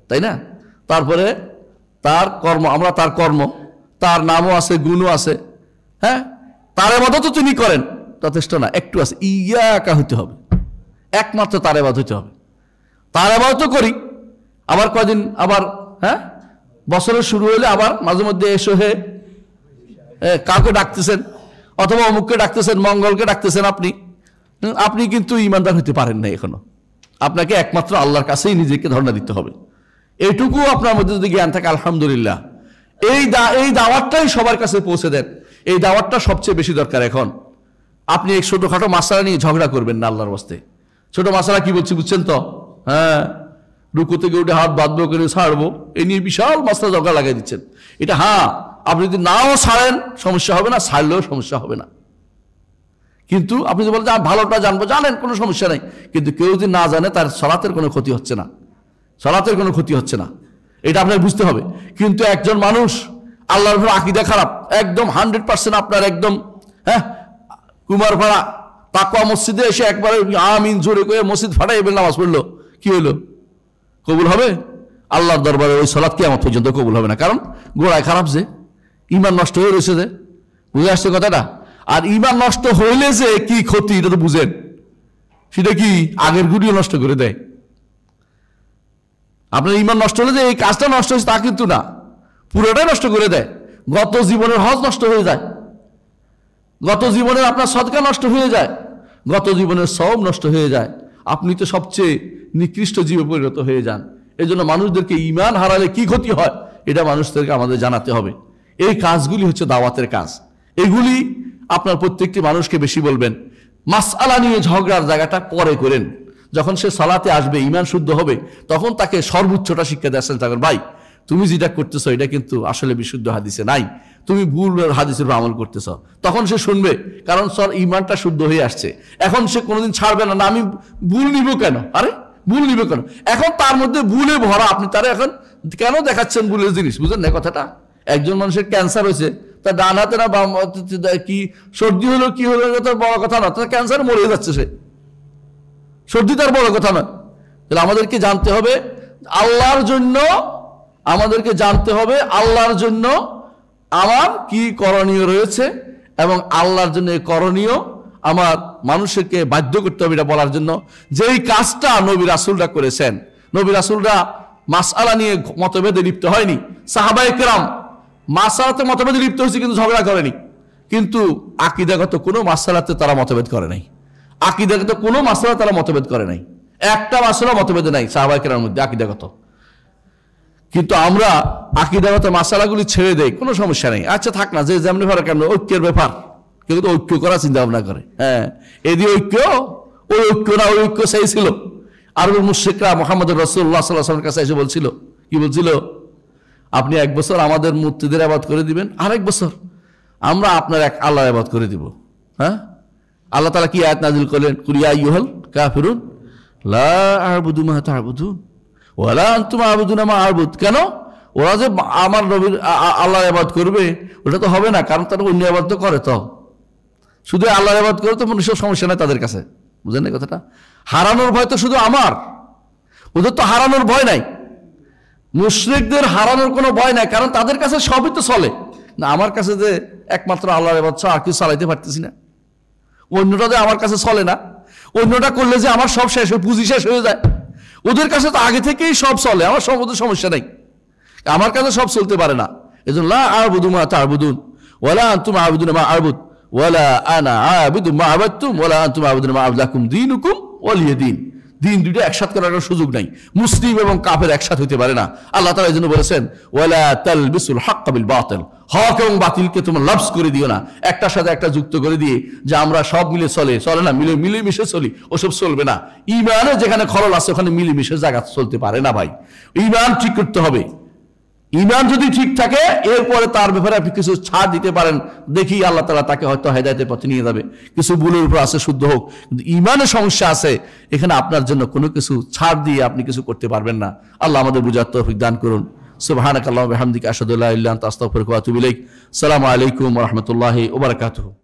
তাই না? তারপরে তার কর্ম, আমরা তার কর্ম, তার নামও আছে, গুণও আছে, হ্যাঁ, তার ইবাদতও তিনি করেন, যথেষ্ট না, একটু আছে, ইয়াকা হইতে হবে, একমাত্র তার ইবাদত হইতে হবে। তার ইবাদত করি, আবার কদিন আবার, হ্যাঁ, বছরের শুরু হলে আবার মাঝে মধ্যে এসো হে, কাউকে ডাকতেছেন, অথবা অমুককে ডাকতেছেন, মঙ্গলকে ডাকতেছেন, আপনি কিন্তু ইমানদার হইতে পারেন না এখনো। আপনাকে একমাত্র আল্লাহর কাছেই নিজেকে ধর্ণা দিতে হবে। এইটুকু আপনার মধ্যে যদি জ্ঞান থাকে, আলহামদুলিল্লাহ। এই দাওয়াতটাই সবার কাছে পৌঁছে দেন। এই দাওয়াতটা সবচেয়ে বেশি দরকার এখন। আপনি এই ছোটখাটো মাসালা নিয়ে ঝগড়া করবেন না আল্লাহর ওয়াস্তে। ছোট মাসালা কি বলছি বুঝছেন তো? হ্যাঁ, রুকু থেকে উঠে হাত বাঁধবো করে ছাড়বো, এই নিয়ে বিশাল মাসলা ঝগড়া লাগাই দিচ্ছেন। এটা হ্যাঁ, আপনি যদি নাও ছাড়েন সমস্যা হবে না, ছাড়লেও সমস্যা হবে না। কিন্তু আপনি যদি বলেন আমি ভালোটা জানবো, জানেন, কোনো সমস্যা নেই। কিন্তু কেউ যদি না জানে, তার সালাতের কোনো ক্ষতি হচ্ছে না, সালাতের কোনো ক্ষতি হচ্ছে না, এটা আপনাকে বুঝতে হবে। কিন্তু একজন মানুষ আল্লাহর উপর আকীদা খারাপ, একদম 100% আপনার একদম, হ্যাঁ, কুমারপাড়া তাকওয়া মসজিদে এসে একবারে আমিন জোরে করে মসজিদ ফাটাই এবার নামাজ পড়লো, কি হইলো? কবুল হবে? আল্লাহর দরবারে ওই সালাত কিয়ামত পর্যন্ত কবুল হবে না। কারণ গোড়ায় খারাপ, যে ঈমান নষ্ট হয়ে রয়েছে, যে বুঝে আসছে কথাটা। আর ঈমান নষ্ট হইলে যে কি ক্ষতি এটা তো বুঝেন, সেটা কি আগের গুলিও নষ্ট করে দেয়। আপনার ঈমান নষ্ট হলে যে এই কাজটা নষ্ট হয়েছে তা কিন্তু না, পুরোটাই নষ্ট করে দেয়। গত জীবনের হজ নষ্ট হয়ে যায়, গত জীবনের আপনার সদকা নষ্ট হয়ে যায়, গত জীবনের সওম নষ্ট হয়ে যায়। আপনি তো সবচেয়ে নিকৃষ্ট জীবে পরিণত হয়ে যান। এই জন্য মানুষদেরকে ঈমান হারালে কি ক্ষতি হয় এটা মানুষদেরকে আমাদের জানাতে হবে। এই কাজগুলি হচ্ছে দাওয়াতের কাজ। এগুলি আপনার প্রত্যেকটি মানুষকে বেশি বলবেন। মাসআলা নিয়ে ঝগড়ার জায়গাটা পরে করেন। যখন সে সালাতে আসবে, ঈমান শুদ্ধ হবে, তখন তাকে সর্বোচ্চটা শিক্ষা দেওয়ার চেষ্টা করেন। ভাই, তুমি যেটা করতেছো এটা কিন্তু আসলে বিশুদ্ধ হাদিসে নাই, তুমি ভুল হাদিসের উপর আমল করতেছ। তখন সে শুনবে, কারণ সর ঈমানটা শুদ্ধ হয়ে আসছে। এখন সে কোনোদিন ছাড়বে না, আমি ভুল নিব কেন, আরে ভুল নিব কেন? এখন তার মধ্যে ভুলে ভরা, আপনি তারা এখন কেন দেখাচ্ছেন ভুলের জিনিস? বুঝলেন না কথাটা? একজন মানুষের ক্যান্সার হয়েছে, তার ডান হাতে না বাম, কি সর্দি হলো কি হলো তার বড় কথা না, তার ক্যান্সার মরে যাচ্ছে, সে সর্দি তার বড় কথা না। তাহলে আমাদেরকে জানতে হবে আল্লাহর জন্য, আমাদেরকে জানতে হবে আল্লাহর জন্য আমার কি করণীয় রয়েছে, এবং আল্লাহর জন্য এই করণীয় আমার মানুষকে বাধ্য করতে হবে এটা বলার জন্য। যেই কাজটা নবী রাসূলরা করেছেন, নবী রাসূলরা মাসআলা নিয়ে মতভেদে লিপ্ত হয়নি। সাহাবায়ে কেরাম মাসআলাতে মতভেদে লিপ্ত হয়েছে কিন্তু ঝগড়া করেনি। কিন্তু আকীদাগত কোনো মাসআলাতে তারা মতভেদ করে নাই। আকীদাগত কোনো মাসআলা তারা মতভেদ করে নাই। একটা মাসআলা মতভেদ নাই সাহাবায়ে কেরামের মধ্যে আকীদাগত। কিন্তু আমরা আকীদাগত মাসআলাগুলি ছেড়ে দেই, কোনো সমস্যা নেই, আচ্ছা থাক না, যে যেমনি ভাবে কেন, ঐক্যের ব্যাপার, কেউ তো ঐক্য করার চিন্তা ভাবনা করে। হ্যাঁ, এদি ঐক্য, ওই ঐক্য না, ওই ঐক্য সেই ছিল। আরবের মুশরিকরা মুহাম্মদ রাসূলুল্লাহ সাল্লাল্লাহু আলাইহি ওয়াসাল্লামের কাছে এসে বলছিল, কি বলছিল? আপনি এক বছর আমাদের মূর্তিদের ইবাদত করে দিবেন, আরেক বছর আমরা আপনার এক আল্লাহর ইবাদত করে দিব। হ্যাঁ, আল্লাহ তাআলা কি আয়াত নাযিল করলেন? কুল ইয়া আইয়ুহাল কাফিরুন লা আ'বুদু মা তা'বুদুন ওয়ালা আনতুম আ'বুদুনা মা আ'বুদ। কেন? ওরা যে আমার নবীর আল্লাহর ইবাদত করবে ওটা তো হবে না, কারণ তারা অন্য ইবাদত করে। তো শুধু আল্লাহর ইবাদত করে তো মনুষ্য সমস্যা নাই তাদের কাছে, বুঝেন না কথাটা? হারানোর ভয় তো শুধু আমার, ওদের তো হারানোর ভয় নাই। মুশরিকদের হারানোর কোনো ভয় নাই, কারণ তাদের কাছে সবই তো চলে না। আমার কাছে যে একমাত্র আল্লাহর ইবাদত আর কিছু চালাইতে পারতেছি না, অন্যটা যে আমার কাছে চলে না, অন্যটা করলে যে আমার সব শেষ হয়ে, পুঁজি শেষ হয়ে যায়। ওদের কাছে তো আগে থেকেই সব চলে, আমার সব ওদের সমস্যা নাই, আমার কাছে সব চলতে পারে না। এজন্য লা আ'বুদু মা তা'বুদুন ওয়ালা আনতুম আ'বুদুনা মা আ'বুদ ওয়ালা আনা আ'বুদু মা আ'বাদতুম ওয়ালা আনতুম আ'বুদুনা মা আ'বুদু লাকুম দীনুকুম ওয়ালিয়া দীন। দিন দুটো একসাথে করার সুযোগ নাই। মুসলিম এবং কাফের একসাথে হইতে পারে না। আল্লাহ তাআলা এজন্য বলেছেন ওয়ালা তালবিসুল হক বিল বাতিল, হক এবং বাতিলকে তোমরা লবস করে দিও না, একটার সাথে একটা যুক্ত করে দিয়ে যে আমরা সব মিলে চলে না, মিলেমিশে চলি, ওসব চলবে না। ঈমানে যেখানে খলল আছে ওখানে মিলেমিশে জায়গা চলতে পারে না ভাই। ঈমান ঠিক করতে হবে। ঈমান যদি ঠিক থাকে এরপরে তার ব্যাপারে আপনি কিছু ছাড় দিতে পারেন, দেখি আল্লাহ তাআলা তাকে হয়তো হেদায়েতের পথে নিয়ে যাবে, কিছু ভুলের উপর আছে শুদ্ধ হোক। কিন্তু ঈমানের সমস্যা আছে, এখানে আপনার জন্য কোনো কিছু ছাড় দিয়ে আপনি কিছু করতে পারবেন না। আল্লাহ আমাদের বুঝার তৌফিক দান করুন। সুবহানাকাল্লাহু ওয়া বিহামদিকা আশহাদু আল্লা ইলাহা ইল্লা আনতা আস্তাগফিরুকা ওয়া আতুবু ইলাইক। আসসালামু আলাইকুম ওয়া রাহমাতুল্লাহি ওয়া বারাকাতুহু।